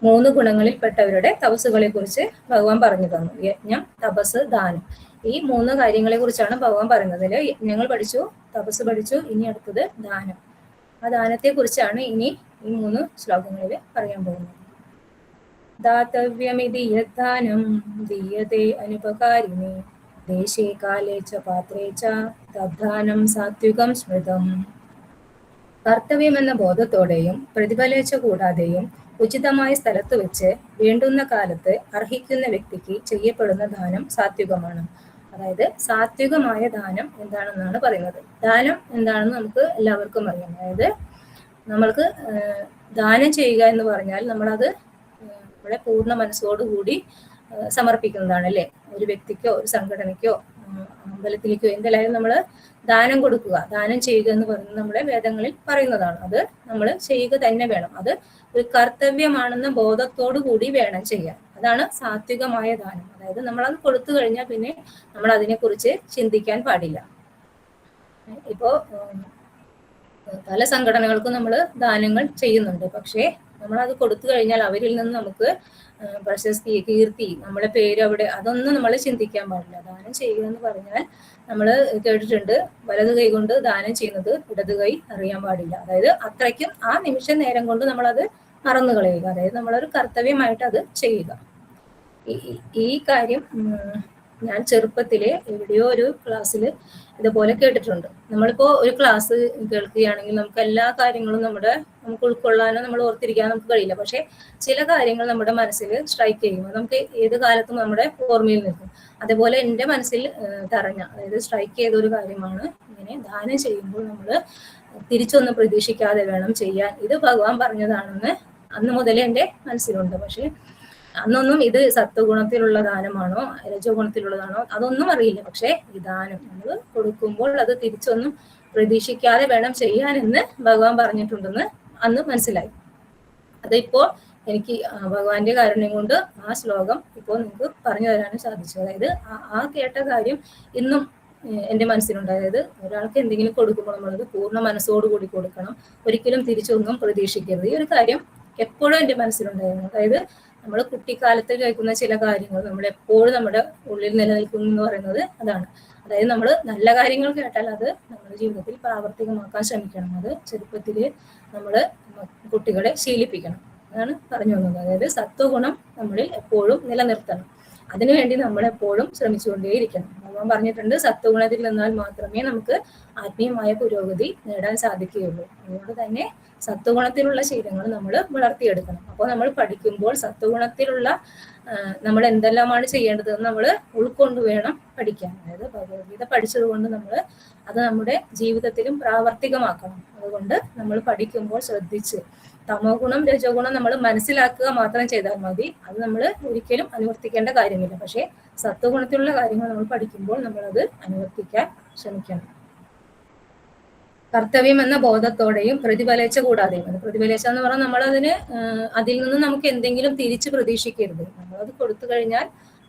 3 ഗുണങ്ങളിൽപ്പെട്ടവരുടെ തപസ്സുകളെ കുറിച്ച് ഭഗവാൻ പറഞ്ഞു തന്നു. യജ്ഞം, തപസ്, ദാനം. ഈ 3 കാര്യങ്ങളെ കുറിച്ചാണ് ഭഗവാൻ പറയുന്നത്. അതിൽ യജ്ഞങ്ങൾ പഠിച്ചു, തപസ് പഠിച്ചു, ഇനി അടുത്തത് ദാനം. ആ ദാനത്തെ കുറിച്ചാണ് ഇനി ഈ 3 ശ്ലോകങ്ങളിൽ പറയാൻ പോകുന്നത്. ദാതവ്യമിതി യദ്ദാനം ദീയതേ അനുപകാരിണി ദേശേ കാലേ ച പാത്രേ ച തദ്ദാനം സാത്വികം സ്മൃതം. കർത്തവ്യമെന്ന ബോധത്തോടെയും പ്രതിഫലേച്ഛ കൂടാതെയും ഉചിതമായ സ്ഥലത്ത് വെച്ച് വേണ്ടുന്ന കാലത്ത് അർഹിക്കുന്ന വ്യക്തിക്ക് ചെയ്യപ്പെടുന്ന ദാനം സാത്വികമാണ്. അതായത് സാത്വികമായ ദാനം എന്താണെന്നാണ് പറയുന്നത്. ദാനം എന്താണെന്ന് നമുക്ക് എല്ലാവർക്കും അറിയാം. അതായത് നമ്മൾക്ക് ദാനം ചെയ്യുക എന്ന് പറഞ്ഞാൽ നമ്മളത് നമ്മുടെ പൂർണ്ണ മനസ്സോടുകൂടി സമർപ്പിക്കുന്നതാണ് അല്ലേ. ഒരു വ്യക്തിക്കോ ഒരു സംഘടനയ്ക്കോ അമ്പലത്തിലേക്കോ എന്തെല്ലായാലും നമ്മൾ ദാനം കൊടുക്കുക, ദാനം ചെയ്യുക എന്ന് പറയുന്നത് നമ്മുടെ വേദങ്ങളിൽ പറയുന്നതാണ്. അത് നമ്മൾ ചെയ്യുക തന്നെ വേണം. അത് ഒരു കർത്തവ്യമാണെന്ന ബോധത്തോടു കൂടി വേണം ചെയ്യാൻ. അതാണ് സാത്വികമായ ദാനം. അതായത് നമ്മളത് കൊടുത്തു കഴിഞ്ഞാൽ പിന്നെ നമ്മൾ അതിനെക്കുറിച്ച് ചിന്തിക്കാൻ പാടില്ല. ഇപ്പോ പല സംഘടനകൾക്കും നമ്മൾ ദാനങ്ങൾ ചെയ്യുന്നുണ്ട്. പക്ഷേ നമ്മളത് കൊടുത്തു കഴിഞ്ഞാൽ അവരിൽ നിന്ന് നമുക്ക് പ്രശസ്തി, കീർത്തി, നമ്മുടെ പേര് അവിടെ അതൊന്നും നമ്മൾ ചിന്തിക്കാൻ പാടില്ല. ദാനം ചെയ്യുക എന്ന് പറഞ്ഞാൽ നമ്മൾ കേട്ടിട്ടുണ്ട്, വലത് കൈ കൊണ്ട് ദാനം ചെയ്യുന്നത് ഇടത് കൈ അറിയാൻ പാടില്ല. അതായത് അത്രയ്ക്കും ആ നിമിഷ നേരം കൊണ്ട് നമ്മളത് മറന്നു കളയുക. അതായത് നമ്മളൊരു കർത്തവ്യമായിട്ട് അത് ചെയ്യുക. ഈ കാര്യം ഞാൻ ചെറുപ്പത്തില് എവിടെയോ ഒരു ക്ലാസ്സിൽ ഇതുപോലെ കേട്ടിട്ടുണ്ട്. നമ്മളിപ്പോ ഒരു ക്ലാസ് കേൾക്കുകയാണെങ്കിൽ നമുക്ക് എല്ലാ കാര്യങ്ങളും നമുക്ക് ഉൾക്കൊള്ളാനോ നമ്മൾ ഓർത്തിരിക്കാനോ നമുക്ക് കഴിയില്ല. പക്ഷെ ചില കാര്യങ്ങൾ നമ്മുടെ മനസ്സിൽ സ്ട്രൈക്ക് ചെയ്യുമ്പോൾ നമുക്ക് ഏത് കാലത്തും നമ്മുടെ ഓർമ്മയിൽ നിൽക്കും. അതേപോലെ എൻ്റെ മനസ്സിൽ അതായത് സ്ട്രൈക്ക് ചെയ്ത ഒരു കാര്യമാണ് ഇങ്ങനെ ദാനം ചെയ്യുമ്പോൾ നമ്മൾ തിരിച്ചൊന്നും പ്രതീക്ഷിക്കാതെ വേണം ചെയ്യാൻ. ഇത് ഭഗവാൻ പറഞ്ഞതാണെന്ന് അന്ന് മുതലേ എൻ്റെ മനസ്സിലുണ്ട്. പക്ഷെ അന്നൊന്നും ഇത് സത്വഗുണത്തിലുള്ള ദാനമാണോ രജോ ഗുണത്തിലുള്ളതാണോ അതൊന്നും അറിയില്ല. പക്ഷെ ഈ ദാനം നമ്മൾ കൊടുക്കുമ്പോൾ അത് തിരിച്ചൊന്നും പ്രതീക്ഷിക്കാതെ വേണം ചെയ്യാനെന്ന് ഭഗവാൻ പറഞ്ഞിട്ടുണ്ടെന്ന് അന്ന് മനസ്സിലായി. അതിപ്പോ എനിക്ക് ഭഗവാന്റെ കാരുണ്യം കൊണ്ട് ആ ശ്ലോകം ഇപ്പോൾ നിങ്ങൾക്ക് പറഞ്ഞു തരാനും സാധിച്ചു. അതായത് ആ കേട്ട കാര്യം ഇന്നും എൻ്റെ മനസ്സിലുണ്ട്. അതായത് ഒരാൾക്ക് എന്തെങ്കിലും കൊടുക്കുമ്പോൾ നമ്മളത് പൂർണ്ണ മനസ്സോടുകൂടി കൊടുക്കണം, ഒരിക്കലും തിരിച്ചൊന്നും പ്രതീക്ഷിക്കരുത്. ഈ ഒരു കാര്യം എപ്പോഴും എൻ്റെ മനസ്സിലുണ്ടായിരുന്നു. അതായത് നമ്മൾ കുട്ടിക്കാലത്ത് കേൾക്കുന്ന ചില കാര്യങ്ങൾ നമ്മൾ എപ്പോഴും നമ്മുടെ ഉള്ളിൽ നിലനിൽക്കുന്നു എന്ന് പറയുന്നത് അതാണ്. അതായത് നമ്മൾ നല്ല കാര്യങ്ങൾ കേട്ടാൽ അത് നമ്മുടെ ജീവിതത്തിൽ പ്രാവർത്തികമാക്കാൻ ശ്രമിക്കണം. അത് ചെറുപ്പത്തിൽ നമ്മൾ കുട്ടികളെ ശീലിപ്പിക്കണം. അതാണ് പറഞ്ഞു വന്നത്. അതായത് സത്വഗുണം നമ്മളിൽ എപ്പോഴും നിലനിർത്തണം. അതിനുവേണ്ടി നമ്മൾ എപ്പോഴും ശ്രമിച്ചുകൊണ്ടേയിരിക്കണം. ഭഗവാൻ പറഞ്ഞിട്ടുണ്ട്, സത്വഗുണത്തിൽ നിന്നാൽ മാത്രമേ നമുക്ക് ആത്മീയമായ പുരോഗതി നേടാൻ സാധിക്കുകയുള്ളൂ. അതുകൊണ്ട് തന്നെ സത്വഗുണത്തിലുള്ള ശീലങ്ങൾ നമ്മൾ വളർത്തിയെടുക്കണം. അപ്പോൾ നമ്മൾ പഠിക്കുമ്പോൾ സത്വഗുണത്തിലുള്ള നമ്മൾ എന്തെല്ലാമാണ് ചെയ്യേണ്ടതെന്ന് നമ്മൾ ഉൾക്കൊണ്ട് വേണം പഠിക്കാൻ. അതായത് ഭഗവത്ഗീത പഠിച്ചതുകൊണ്ട് നമ്മൾ അത് നമ്മുടെ ജീവിതത്തിലും പ്രാവർത്തികമാക്കണം. അതുകൊണ്ട് നമ്മൾ പഠിക്കുമ്പോൾ ശ്രദ്ധിച്ച് തമോ ഗുണം രജോ ഗുണം നമ്മൾ മനസ്സിലാക്കുക മാത്രം ചെയ്താൽ മതി. അത് നമ്മൾ ഒരിക്കലും അനുവർത്തിക്കേണ്ട കാര്യമില്ല. പക്ഷേ സത്വഗുണത്തിലുള്ള കാര്യങ്ങൾ നമ്മൾ പഠിക്കുമ്പോൾ നമ്മളത് അനുവർത്തിക്കാൻ ശ്രമിക്കണം. കർത്തവ്യം എന്ന ബോധത്തോടെയും പ്രതിഫലേച്ഛ കൂടാതെയും. അത് പ്രതിഫലേച്ഛ എന്ന് പറഞ്ഞാൽ നമ്മളതിന് അതിൽ നിന്ന് നമുക്ക് എന്തെങ്കിലും തിരിച്ച് പ്രതീക്ഷിക്കരുത്. നമ്മളത് കൊടുത്തു കഴിഞ്ഞാൽ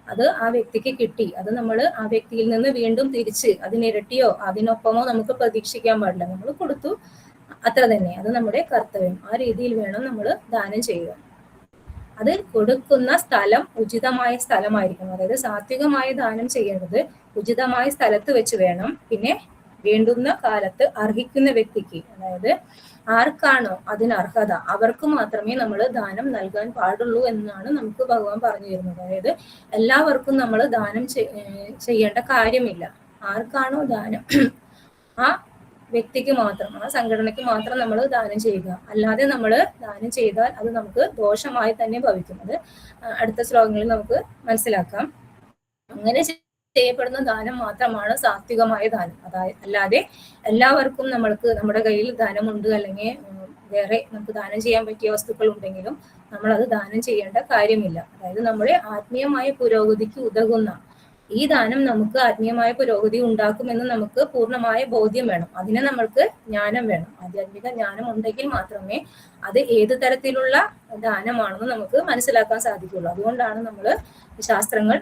അത് ആ വ്യക്തിക്ക് കിട്ടി, അത് നമ്മൾ ആ വ്യക്തിയിൽ നിന്ന് വീണ്ടും തിരിച്ച് അതിനിരട്ടിയോ അതിനൊപ്പമോ നമുക്ക് പ്രതീക്ഷിക്കാൻ പാടില്ല. നമ്മൾ കൊടുത്തു, അത്ര തന്നെ. അത് നമ്മുടെ കർത്തവ്യം. ആ രീതിയിൽ വേണം നമ്മൾ ദാനം ചെയ്യുക. അത് കൊടുക്കുന്ന സ്ഥലം ഉചിതമായ സ്ഥലമായിരിക്കണം. അതായത് സാത്വികമായ ദാനം ചെയ്യേണ്ടത് ഉചിതമായ സ്ഥലത്ത് വെച്ച് വേണം. പിന്നെ വേണ്ടുന്ന കാലത്ത് അർഹിക്കുന്ന വ്യക്തിക്ക്, അതായത് ആർക്കാണോ അതിന് അർഹത അവർക്ക് മാത്രമേ നമ്മൾ ദാനം നൽകാൻ പാടുള്ളൂ എന്നാണ് നമുക്ക് ഭഗവാൻ പറഞ്ഞു തരുന്നത്. അതായത് എല്ലാവർക്കും നമ്മൾ ദാനം ചെയ്യേണ്ട കാര്യമില്ല. ആർക്കാണോ ദാനം ആ വ്യക്തിക്ക് മാത്രം, ആ സംഘടനയ്ക്ക് മാത്രം നമ്മൾ ദാനം ചെയ്യുക. അല്ലാതെ നമ്മൾ ദാനം ചെയ്താൽ അത് നമുക്ക് ദോഷമായി തന്നെ ഭവിക്കും. അത് അടുത്ത ശ്ലോകങ്ങളിൽ നമുക്ക് മനസ്സിലാക്കാം. അങ്ങനെ ചെയ്യപ്പെടുന്ന ദാനം മാത്രമാണ് സാത്വികമായ ദാനം. അല്ലാതെ എല്ലാവർക്കും നമ്മൾക്ക് നമ്മുടെ കയ്യിൽ ധനമുണ്ട് അല്ലെങ്കിൽ വേറെ നമുക്ക് ദാനം ചെയ്യാൻ പറ്റിയ വസ്തുക്കൾ ഉണ്ടെങ്കിലും നമ്മൾ അത് ദാനം ചെയ്യേണ്ട കാര്യമില്ല. അതായത് നമ്മുടെ ആത്മീയമായ പുരോഗതിക്ക് ഉതകുന്ന ഈ ദാനം നമുക്ക് ആത്മീയമായ പുരോഗതി ഉണ്ടാക്കുമെന്ന് നമുക്ക് പൂർണ്ണമായ ബോധ്യം വേണം. അതിന് നമ്മൾക്ക് ജ്ഞാനം വേണം. ആധ്യാത്മിക ജ്ഞാനം ഉണ്ടെങ്കിൽ മാത്രമേ അത് ഏത് തരത്തിലുള്ള ദാനമാണെന്ന് നമുക്ക് മനസ്സിലാക്കാൻ സാധിക്കുള്ളൂ. അതുകൊണ്ടാണ് നമ്മൾ ശാസ്ത്രങ്ങൾ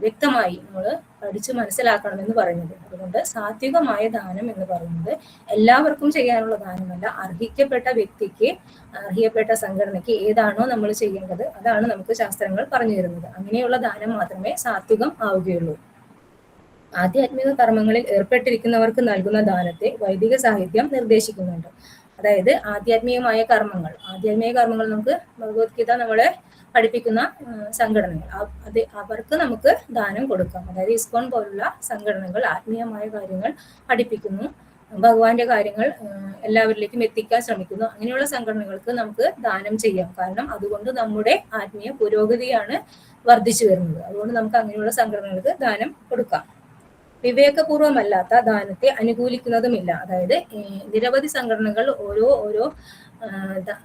വ്യക്തമായി നമ്മൾ പഠിച്ച് മനസ്സിലാക്കണമെന്ന് പറയുന്നത്. അതുകൊണ്ട് സാത്വികമായ ദാനം എന്ന് പറയുന്നത് എല്ലാവർക്കും ചെയ്യാനുള്ള ദാനമല്ല. അർഹിക്കപ്പെട്ട വ്യക്തിക്ക്, അർഹിക്കപ്പെട്ട സംഘടനയ്ക്ക് ഏതാണോ നമ്മൾ ചെയ്യേണ്ടത് അതാണ് നമുക്ക് ശാസ്ത്രങ്ങൾ പറഞ്ഞു തരുന്നത്. അങ്ങനെയുള്ള ദാനം മാത്രമേ സാത്വികം ആവുകയുള്ളൂ. ആധ്യാത്മിക കർമ്മങ്ങളിൽ ഏർപ്പെട്ടിരിക്കുന്നവർക്ക് നൽകുന്ന ദാനത്തെ വൈദിക സാഹിത്യം നിർദ്ദേശിക്കുന്നുണ്ട്. അതായത് ആധ്യാത്മികമായ കർമ്മങ്ങൾ നമുക്ക് ഭഗവത്ഗീത നമ്മളെ പഠിപ്പിക്കുന്ന സംഘടനകൾ, അവർക്ക് നമുക്ക് ദാനം കൊടുക്കാം. അതായത് ഇസ്കോൺ പോലുള്ള സംഘടനകൾ ആത്മീയമായ കാര്യങ്ങൾ പഠിപ്പിക്കുന്നു, ഭഗവാന്റെ കാര്യങ്ങൾ എല്ലാവരിലേക്കും എത്തിക്കാൻ ശ്രമിക്കുന്നു. അങ്ങനെയുള്ള സംഘടനകൾക്ക് നമുക്ക് ദാനം ചെയ്യാം. കാരണം അതുകൊണ്ട് നമ്മുടെ ആത്മീയ പുരോഗതിയാണ് വർദ്ധിച്ചു വരുന്നത്. അതുകൊണ്ട് നമുക്ക് അങ്ങനെയുള്ള സംഘടനകൾക്ക് ദാനം കൊടുക്കാം. വിവേകപൂർവമല്ലാത്ത ദാനത്തെ അനുകൂലിക്കുന്നതുമില്ല. അതായത് നിരവധി സംഘടനകൾ ഓരോ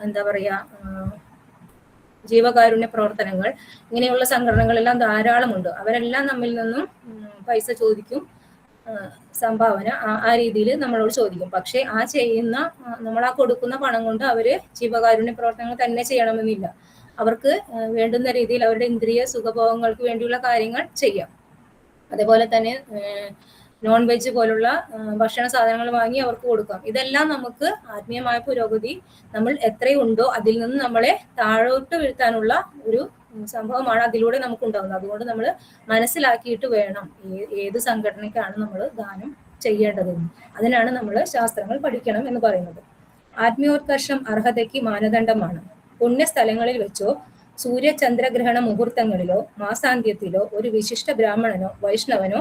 എന്താ പറയാ ജീവകാരുണ്യ പ്രവർത്തനങ്ങൾ, ഇങ്ങനെയുള്ള സംഘടനകളെല്ലാം ധാരാളമുണ്ട്. അവരെല്ലാം നമ്മിൽ നിന്നും പൈസ ചോദിക്കും, സംഭാവന ആ രീതിയിൽ നമ്മളോട് ചോദിക്കും. പക്ഷെ നമ്മൾ ആ കൊടുക്കുന്ന പണം കൊണ്ട് അവര് ജീവകാരുണ്യ പ്രവർത്തനങ്ങൾ തന്നെ ചെയ്യണമെന്നില്ല. അവർക്ക് വേണ്ടുന്ന രീതിയിൽ അവരുടെ ഇന്ദ്രിയ സുഖഭോഗങ്ങൾക്ക് വേണ്ടിയുള്ള കാര്യങ്ങൾ ചെയ്യാം. അതേപോലെ തന്നെ നോൺ വെജ് പോലുള്ള ഭക്ഷണ സാധനങ്ങൾ വാങ്ങി അവർക്ക് കൊടുക്കാം. ഇതെല്ലാം നമുക്ക് ആത്മീയമായ പുരോഗതി നമ്മൾ എത്രയുണ്ടോ അതിൽ നിന്ന് നമ്മളെ താഴോട്ട് വീഴ്ത്താനുള്ള ഒരു സംഭവമാണ് അതിലൂടെ നമുക്ക് ഉണ്ടാകുന്നത്. അതുകൊണ്ട് നമ്മൾ മനസ്സിലാക്കിയിട്ട് വേണം ഏത് സംഘടനയ്ക്കാണ് നമ്മൾ ദാനം ചെയ്യേണ്ടതെന്ന്. അതിനാണ് നമ്മൾ ശാസ്ത്രങ്ങൾ പഠിക്കണം എന്ന് പറയുന്നത്. ആത്മീയോത്കർഷം അർഹതയ്ക്ക് മാനദണ്ഡമാണ്. പുണ്യസ്ഥലങ്ങളിൽ വെച്ചോ സൂര്യചന്ദ്രഗ്രഹണ മുഹൂർത്തങ്ങളിലോ മാസാന്ത്യത്തിലോ ഒരു വിശിഷ്ട ബ്രാഹ്മണനോ വൈഷ്ണവനോ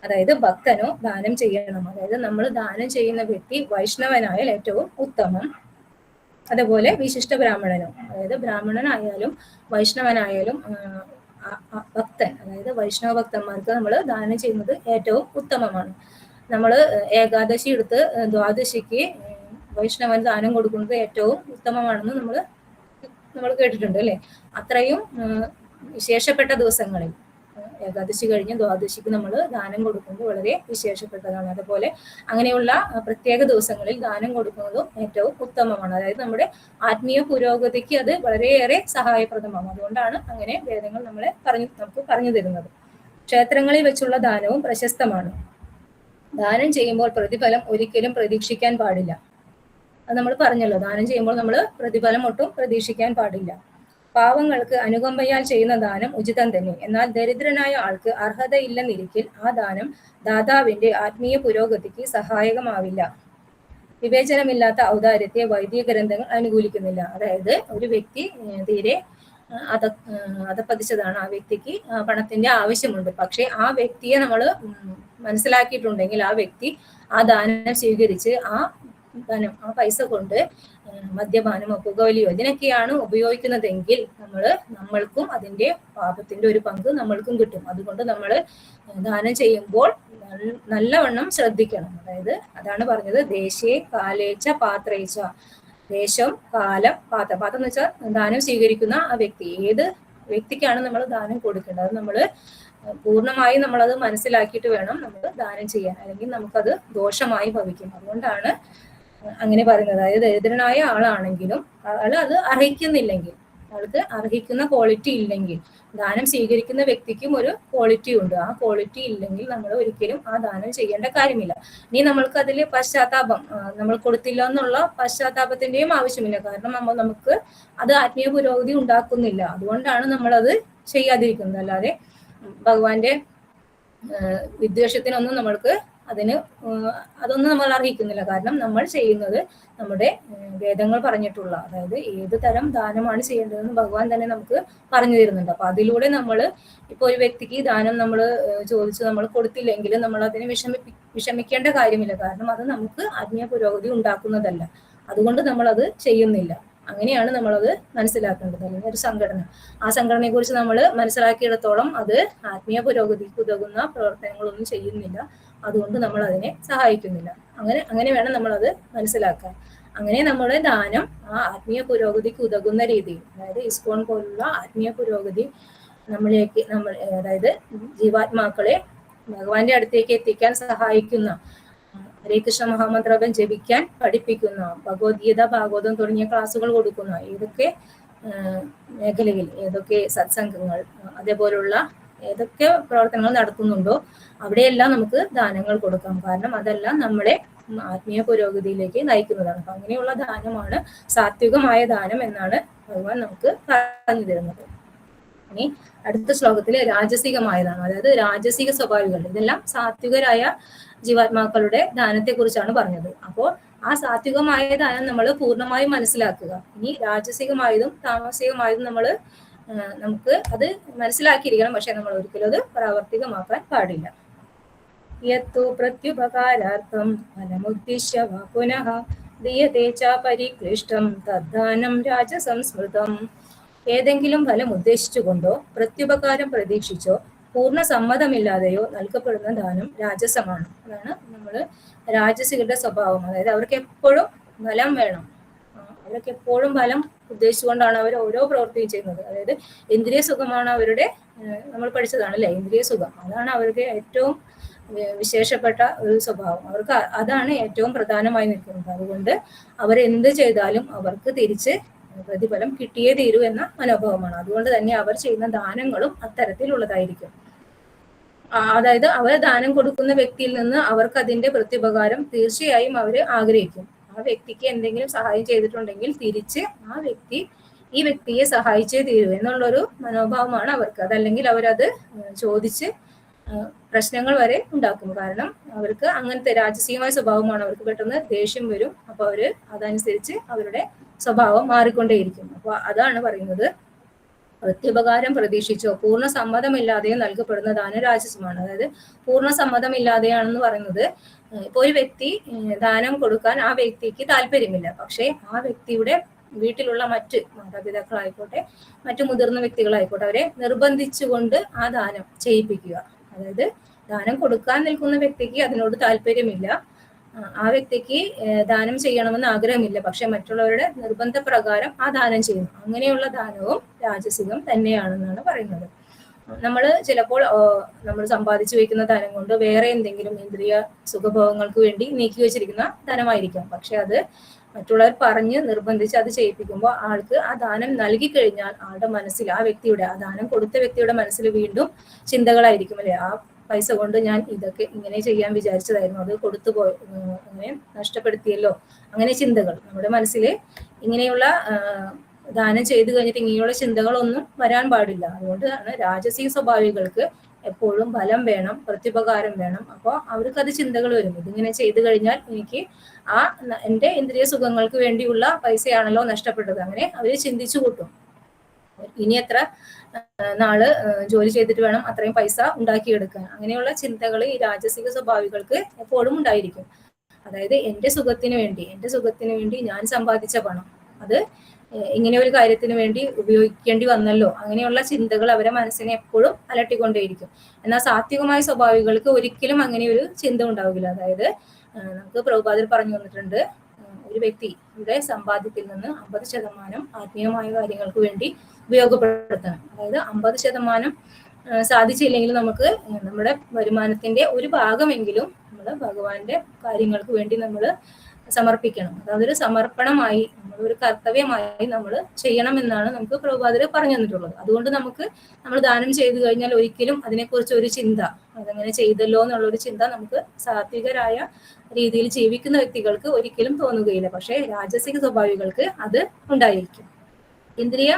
അതായത് ഭക്തനോ ദാനം ചെയ്യണം. അതായത് നമ്മൾ ദാനം ചെയ്യുന്ന വ്യക്തി വൈഷ്ണവനായാൽ ഏറ്റവും ഉത്തമം. അതുപോലെ വിശിഷ്ട ബ്രാഹ്മണനോ, അതായത് ബ്രാഹ്മണനായാലും വൈഷ്ണവനായാലും ഭക്തൻ, അതായത് വൈഷ്ണവ ഭക്തന്മാർക്ക് നമ്മൾ ദാനം ചെയ്യുന്നത് ഏറ്റവും ഉത്തമമാണ്. നമ്മൾ ഏകാദശി എടുത്ത് ദ്വാദശിക്ക് വൈഷ്ണവൻ ദാനം കൊടുക്കുന്നത് ഏറ്റവും ഉത്തമമാണെന്ന് നമ്മൾ കേട്ടിട്ടുണ്ട് അല്ലെ. അത്രയും വിശേഷപ്പെട്ട ദിവസങ്ങളിൽ ഏകാദശി കഴിഞ്ഞ് ദ്വാദശിക്ക് നമ്മൾ ദാനം കൊടുക്കുന്നത് വളരെ വിശേഷപ്പെട്ടതാണ്. അതുപോലെ അങ്ങനെയുള്ള പ്രത്യേക ദിവസങ്ങളിൽ ദാനം കൊടുക്കുന്നതും ഏറ്റവും ഉത്തമമാണ്. അതായത് നമ്മുടെ ആത്മീയ പുരോഗതിക്ക് അത് വളരെയേറെ സഹായപ്രദമാണ്. അതുകൊണ്ടാണ് അങ്ങനെ വേദങ്ങൾ നമുക്ക് പറഞ്ഞു തരുന്നത്. ക്ഷേത്രങ്ങളിൽ വെച്ചുള്ള ദാനവും പ്രശസ്തമാണ്. ദാനം ചെയ്യുമ്പോൾ പ്രതിഫലം ഒരിക്കലും പ്രതീക്ഷിക്കാൻ പാടില്ല. അത് നമ്മൾ പറഞ്ഞല്ലോ, ദാനം ചെയ്യുമ്പോൾ നമ്മൾ പ്രതിഫലം ഒട്ടും പ്രതീക്ഷിക്കാൻ പാടില്ല. പാവങ്ങൾക്ക് അനുകമ്പയാൽ ചെയ്യുന്ന ദാനം ഉചിതം തന്നെ. എന്നാൽ ദരിദ്രനായ ആൾക്ക് അർഹതയില്ലെന്നിരിക്കിൽ ആ ദാനം ദാതാവിന്റെ ആത്മീയ പുരോഗതിക്ക് സഹായകമാവില്ല. വിവേചനമില്ലാത്ത ഔദാര്യത്തെ വൈദിക ഗ്രന്ഥങ്ങൾ അനുകൂലിക്കുന്നില്ല. അതായത് ഒരു വ്യക്തി തീരെ അധപ്പതിച്ചതാണ്, ആ വ്യക്തിക്ക് പണത്തിന്റെ ആവശ്യമുണ്ട്. പക്ഷെ ആ വ്യക്തിയെ നമ്മൾ മനസ്സിലാക്കിയിട്ടുണ്ടെങ്കിൽ ആ വ്യക്തി ആ ദാനം സ്വീകരിച്ച് ആ പൈസ കൊണ്ട് മദ്യപാനമോ പുകവലിയോ ഇതിനൊക്കെയാണ് ഉപയോഗിക്കുന്നതെങ്കിൽ നമ്മൾക്കും അതിന്റെ പാപത്തിന്റെ ഒരു പങ്ക് നമ്മൾക്കും കിട്ടും. അതുകൊണ്ട് നമ്മൾ ദാനം ചെയ്യുമ്പോൾ നല്ലവണ്ണം ശ്രദ്ധിക്കണം. അതായത് അതാണ് പറഞ്ഞത്, ദേശേ കാലേച്ച പാത്രേച്ച. ദേശം, കാലം, പാത്രം എന്ന് വെച്ചാൽ ദാനം സ്വീകരിക്കുന്ന ആ വ്യക്തി, ഏത് വ്യക്തിക്കാണ് നമ്മൾ ദാനം കൊടുക്കേണ്ടത് അത് നമ്മൾ പൂർണ്ണമായി നമ്മളത് മനസ്സിലാക്കിയിട്ട് വേണം നമ്മൾ ദാനം ചെയ്യാൻ, അല്ലെങ്കിൽ നമുക്കത് ദോഷമായി ഭവിക്കും. അതുകൊണ്ടാണ് അങ്ങനെ പറയുന്നത്. അതായത് ദരിദ്രനായ ആളാണെങ്കിലും ആൾ അത് അർഹിക്കുന്നില്ലെങ്കിൽ, ആൾക്ക് അർഹിക്കുന്ന ക്വാളിറ്റി ഇല്ലെങ്കിൽ, ദാനം സ്വീകരിക്കുന്ന വ്യക്തിക്കും ഒരു ക്വാളിറ്റി ഉണ്ട്, ആ ക്വാളിറ്റി ഇല്ലെങ്കിൽ നമ്മൾ ഒരിക്കലും ആ ദാനം ചെയ്യേണ്ട കാര്യമില്ല. ഇനി നമ്മൾക്ക് അതിൽ പശ്ചാത്താപം, നമ്മൾ കൊടുത്തില്ല എന്നുള്ള പശ്ചാത്താപത്തിന്റെയും ആവശ്യമില്ല. കാരണം നമുക്ക് അത് ആത്മീയ പുരോഗതി ഉണ്ടാക്കുന്നില്ല. അതുകൊണ്ടാണ് നമ്മളത് ചെയ്യാതിരിക്കുന്നത്. അല്ലാതെ ഭഗവാന്റെ വിദ്വേഷത്തിനൊന്നും നമ്മൾക്ക് അതൊന്നും നമ്മൾ അർഹിക്കുന്നില്ല. കാരണം നമ്മൾ ചെയ്യുന്നത് നമ്മുടെ വേദങ്ങൾ പറഞ്ഞിട്ടുള്ള, അതായത് ഏത് തരം ദാനമാണ് ചെയ്യേണ്ടതെന്ന് ഭഗവാൻ തന്നെ നമുക്ക് പറഞ്ഞു തരുന്നുണ്ട്. അപ്പൊ അതിലൂടെ നമ്മൾ ഇപ്പൊ ഒരു വ്യക്തിക്ക് ദാനം നമ്മൾ ചോദിച്ച് നമ്മൾ കൊടുത്തില്ലെങ്കിൽ നമ്മൾ അതിനെ വിഷമിക്കേണ്ട കാര്യമില്ല. കാരണം അത് നമുക്ക് ആത്മീയ പുരോഗതി ഉണ്ടാക്കുന്നതല്ല. അതുകൊണ്ട് നമ്മൾ അത് ചെയ്യുന്നില്ല. അങ്ങനെയാണ് നമ്മളത് മനസ്സിലാക്കേണ്ടത്. അല്ലെങ്കിൽ ഒരു സംഘടന, ആ സംഘടനയെ കുറിച്ച് നമ്മൾ മനസ്സിലാക്കിയിടത്തോളം അത് ആത്മീയ പുരോഗതിക്ക് ഉതകുന്ന പ്രവർത്തനങ്ങളൊന്നും ചെയ്യുന്നില്ല. അതുകൊണ്ട് നമ്മൾ അതിനെ സഹായിക്കുന്നില്ല. അങ്ങനെ വേണം നമ്മളത് മനസ്സിലാക്കാൻ. അങ്ങനെ നമ്മുടെ ദാനം ആ ആത്മീയ പുരോഗതിക്ക് ഉതകുന്ന രീതിയിൽ, അതായത് ഇസ്കോൺ പോലുള്ള ആത്മീയ പുരോഗതി അതായത് ജീവാത്മാക്കളെ ഭഗവാന്റെ അടുത്തേക്ക് എത്തിക്കാൻ സഹായിക്കുന്ന, ഹരേ കൃഷ്ണ മഹാമന്ത്രം ജപിക്കാൻ പഠിപ്പിക്കുന്ന, ഭഗവത്ഗീത ഭാഗവതം തുടങ്ങിയ ക്ലാസ്സുകൾ കൊടുക്കുന്ന ഏതൊക്കെ മേഖലയിൽ, ഏതൊക്കെ സത്സംഗങ്ങൾ, അതേപോലുള്ള ഏതൊക്കെ പ്രവർത്തനങ്ങൾ നടത്തുന്നുണ്ടോ അവിടെയെല്ലാം നമുക്ക് ദാനങ്ങൾ കൊടുക്കാം. കാരണം അതെല്ലാം നമ്മളെ ആത്മീയ പുരോഗതിയിലേക്ക് നയിക്കുന്നതാണ്. അപ്പൊ അങ്ങനെയുള്ള ദാനമാണ് സാത്വികമായ ദാനം എന്നാണ് ഭഗവാൻ നമുക്ക് പറഞ്ഞു തരുന്നത്. ഇനി അടുത്ത ശ്ലോകത്തില് രാജസികമായതാണ്, അതായത് രാജസിക സ്വഭാവികൾ, ഇതെല്ലാം സാത്വികരായ ജീവാത്മാക്കളുടെ ദാനത്തെ കുറിച്ചാണ് പറഞ്ഞത്. അപ്പോൾ ആ സാത്വികമായ ദാനം നമ്മൾ പൂർണ്ണമായും മനസ്സിലാക്കുക. ഇനി രാജസികമായതും താമസികമായതും നമുക്ക് അത് മനസ്സിലാക്കിയിരിക്കണം, പക്ഷെ നമ്മൾ ഒരിക്കലും അത് പ്രാവർത്തികമാക്കാൻ പാടില്ല. യത്തു പ്രത്യുപകാരാർത്ഥം ഫലമുദ്ദിശ്യ വാ പുനഃ ദീയതേ ച പരിക്ലിഷ്ടം തദ്ദാനം രാജസംസ്മൃതം. ഏതെങ്കിലും ഫലം ഉദ്ദേശിച്ചുകൊണ്ടോ പ്രത്യുപകാരം പ്രതീക്ഷിച്ചോ പൂർണ്ണ സമ്മതമില്ലാതെയോ നൽകപ്പെടുന്ന ദാനം രാജസമാണ്. അതാണ് നമ്മൾ രാജസികളുടെ സ്വഭാവം. അതായത് അവർക്ക് എപ്പോഴും ഫലം വേണം, അവർക്ക് എപ്പോഴും ഫലം ഉദ്ദേശിച്ചുകൊണ്ടാണ് അവർ ഓരോ പ്രവൃത്തിയും ചെയ്യുന്നത്. അതായത് ഇന്ദ്രിയ സുഖമാണ് അവരുടെ, നമ്മൾ പഠിച്ചതാണല്ലേ, ഇന്ദ്രിയ സുഖം അതാണ് അവർക്ക് ഏറ്റവും വിശേഷപ്പെട്ട ഒരു സ്വഭാവം. അവർക്ക് അതാണ് ഏറ്റവും പ്രധാനമായി നിൽക്കുന്നത്. അതുകൊണ്ട് അവരെന്ത് ചെയ്താലും അവർക്ക് തിരിച്ച് പ്രതിഫലം കിട്ടിയേ തീരൂ എന്ന മനോഭാവമാണ്. അതുകൊണ്ട് തന്നെ അവർ ചെയ്യുന്ന ദാനങ്ങളും അത്തരത്തിലുള്ളതായിരിക്കും. അതായത് അവർ ദാനം കൊടുക്കുന്ന വ്യക്തിയിൽ നിന്ന് അവർക്ക് അതിന്റെ പ്രത്യുപകാരം തീർച്ചയായും അവർ ആഗ്രഹിക്കും. ആ വ്യക്തിക്ക് എന്തെങ്കിലും സഹായം ചെയ്തിട്ടുണ്ടെങ്കിൽ തിരിച്ച് ആ വ്യക്തി ഈ വ്യക്തിയെ സഹായിച്ചേ തീരൂ എന്നുള്ളൊരു മനോഭാവമാണ് അവർക്ക്. അതല്ലെങ്കിൽ അവരത് ചോദിച്ച് പ്രശ്നങ്ങൾ വരെ ഉണ്ടാക്കും. കാരണം അവർക്ക് അങ്ങനത്തെ രാജസീയമായ സ്വഭാവമാണ്. അവർക്ക് പെട്ടെന്ന് ദേഷ്യം വരും. അപ്പൊ അവര് അതനുസരിച്ച് അവരുടെ സ്വഭാവം മാറിക്കൊണ്ടേയിരിക്കും. അപ്പൊ അതാണ് പറയുന്നത്, പ്രത്യുപകാരം പ്രതീക്ഷിച്ചോ പൂർണ്ണ സമ്മതമില്ലാതെയോ നൽകപ്പെടുന്ന ദാനം രാജസമാണ്. അതായത് പൂർണ്ണ സമ്മതമില്ലാതെയാണെന്ന് പറയുന്നത്, ഇപ്പൊ ഒരു വ്യക്തി ദാനം കൊടുക്കാൻ ആ വ്യക്തിക്ക് താല്പര്യമില്ല, പക്ഷെ ആ വ്യക്തിയുടെ വീട്ടിലുള്ള മറ്റ് മാതാപിതാക്കളായിക്കോട്ടെ മറ്റു മുതിർന്ന വ്യക്തികളായിക്കോട്ടെ അവരെ നിർബന്ധിച്ചുകൊണ്ട് ആ ദാനം ചെയ്യിപ്പിക്കുക. അതായത് ദാനം കൊടുക്കാൻ നിൽക്കുന്ന വ്യക്തിക്ക് അതിനോട് താല്പര്യമില്ല, ആ വ്യക്തിക്ക് ദാനം ചെയ്യണമെന്ന് ആഗ്രഹമില്ല, പക്ഷെ മറ്റുള്ളവരുടെ നിർബന്ധപ്രകാരം ആ ദാനം ചെയ്യുന്നു. അങ്ങനെയുള്ള ദാനവും രാജസികം തന്നെയാണെന്നാണ് പറയുന്നത്. നമ്മൾ ചിലപ്പോൾ നമ്മൾ സമ്പാദിച്ചു വെക്കുന്ന ധനം കൊണ്ട് വേറെ എന്തെങ്കിലും ഇന്ദ്രിയ സുഖഭോഗങ്ങൾക്ക് വേണ്ടി നീക്കി വെച്ചിരിക്കുന്ന ധനമായിരിക്കാം. പക്ഷെ അത് മറ്റുള്ളവർ പറഞ്ഞ് നിർബന്ധിച്ച് അത് ചെയ്യിപ്പിക്കുമ്പോൾ ആൾക്ക് ആ ദാനം നൽകി കഴിഞ്ഞാൽ ആളുടെ മനസ്സിൽ, ആ വ്യക്തിയുടെ, ആ ദാനം കൊടുത്ത വ്യക്തിയുടെ മനസ്സിൽ വീണ്ടും ചിന്തകളായിരിക്കും അല്ലെ, ആ പൈസ കൊണ്ട് ഞാൻ ഇതൊക്കെ ഇങ്ങനെ ചെയ്യാൻ വിചാരിച്ചതായിരുന്നു, അത് കൊടുത്തു പോയി, അങ്ങനെ നഷ്ടപ്പെടുത്തിയല്ലോ, അങ്ങനെ ചിന്തകൾ നമ്മുടെ മനസ്സിൽ, ഇങ്ങനെയുള്ള ദാനം ചെയ്തു കഴിഞ്ഞിട്ട് ഇങ്ങനെയുള്ള ചിന്തകളൊന്നും വരാൻ പാടില്ല. അതുകൊണ്ടാണ് രാജസീയ സ്വഭാവികൾക്ക് എപ്പോഴും ഫലം വേണം, പ്രത്യുപകാരം വേണം. അപ്പോൾ അവർക്ക് അത് ചിന്തകൾ വരും, ഇതിങ്ങനെ ചെയ്തു കഴിഞ്ഞാൽ എനിക്ക് ആ എൻ്റെ ഇന്ദ്രിയ സുഖങ്ങൾക്ക് വേണ്ടിയുള്ള പൈസയാണല്ലോ നഷ്ടപ്പെട്ടത്, അങ്ങനെ അവര് ചിന്തിച്ചു കൂട്ടും. ഇനി എത്ര നാള് ജോലി ചെയ്തിട്ട് വേണം അത്രയും പൈസ ഉണ്ടാക്കിയെടുക്കാൻ, അങ്ങനെയുള്ള ചിന്തകൾ ഈ രാജസിക സ്വഭാവികൾക്ക് എപ്പോഴും ഉണ്ടായിരിക്കും. അതായത് എൻ്റെ സുഖത്തിന് വേണ്ടി ഞാൻ സമ്പാദിച്ച പണം അത് ഇങ്ങനെ ഒരു കാര്യത്തിന് വേണ്ടി ഉപയോഗിക്കേണ്ടി വന്നല്ലോ, അങ്ങനെയുള്ള ചിന്തകൾ അവരെ മനസ്സിനെ എപ്പോഴും അലട്ടിക്കൊണ്ടേയിരിക്കും. എന്നാൽ സാത്വികമായ സ്വഭാവികൾക്ക് ഒരിക്കലും അങ്ങനെ ഒരു ചിന്ത ഉണ്ടാവില്ല. അതായത് നമുക്ക് പ്രഭുപാദർ പറഞ്ഞു തന്നിട്ടുണ്ട്, ഒരു വ്യക്തിയുടെ സമ്പാദ്യത്തിൽ നിന്ന് 50% ആത്മീയമായ കാര്യങ്ങൾക്ക് വേണ്ടി ഉപയോഗപ്പെടുത്തണം. അതായത് 50% സാധിച്ചില്ലെങ്കിൽ നമുക്ക് നമ്മുടെ വരുമാനത്തിന്റെ ഒരു ഭാഗമെങ്കിലും നമ്മൾ ഭഗവാന്റെ കാര്യങ്ങൾക്ക് വേണ്ടി നമ്മൾ സമർപ്പിക്കണം. അതൊരു സമർപ്പണമായി, നമ്മളൊരു കർത്തവ്യമായി നമ്മൾ ചെയ്യണമെന്നാണ് നമുക്ക് പ്രഭുപാദർ പറഞ്ഞു തന്നിട്ടുള്ളത്. അതുകൊണ്ട് നമ്മൾ ദാനം ചെയ്തു കഴിഞ്ഞാൽ ഒരിക്കലും അതിനെക്കുറിച്ച് ഒരു ചിന്ത, അതങ്ങനെ ചെയ്തല്ലോ എന്നുള്ളൊരു ചിന്ത നമുക്ക് സാത്വികരായ രീതിയിൽ ജീവിക്കുന്ന വ്യക്തികൾക്ക് ഒരിക്കലും തോന്നുകയില്ല. പക്ഷെ രാജസിക സ്വഭാവികൾക്ക് അത് ഉണ്ടായിരിക്കും. ഇന്ദ്രിയ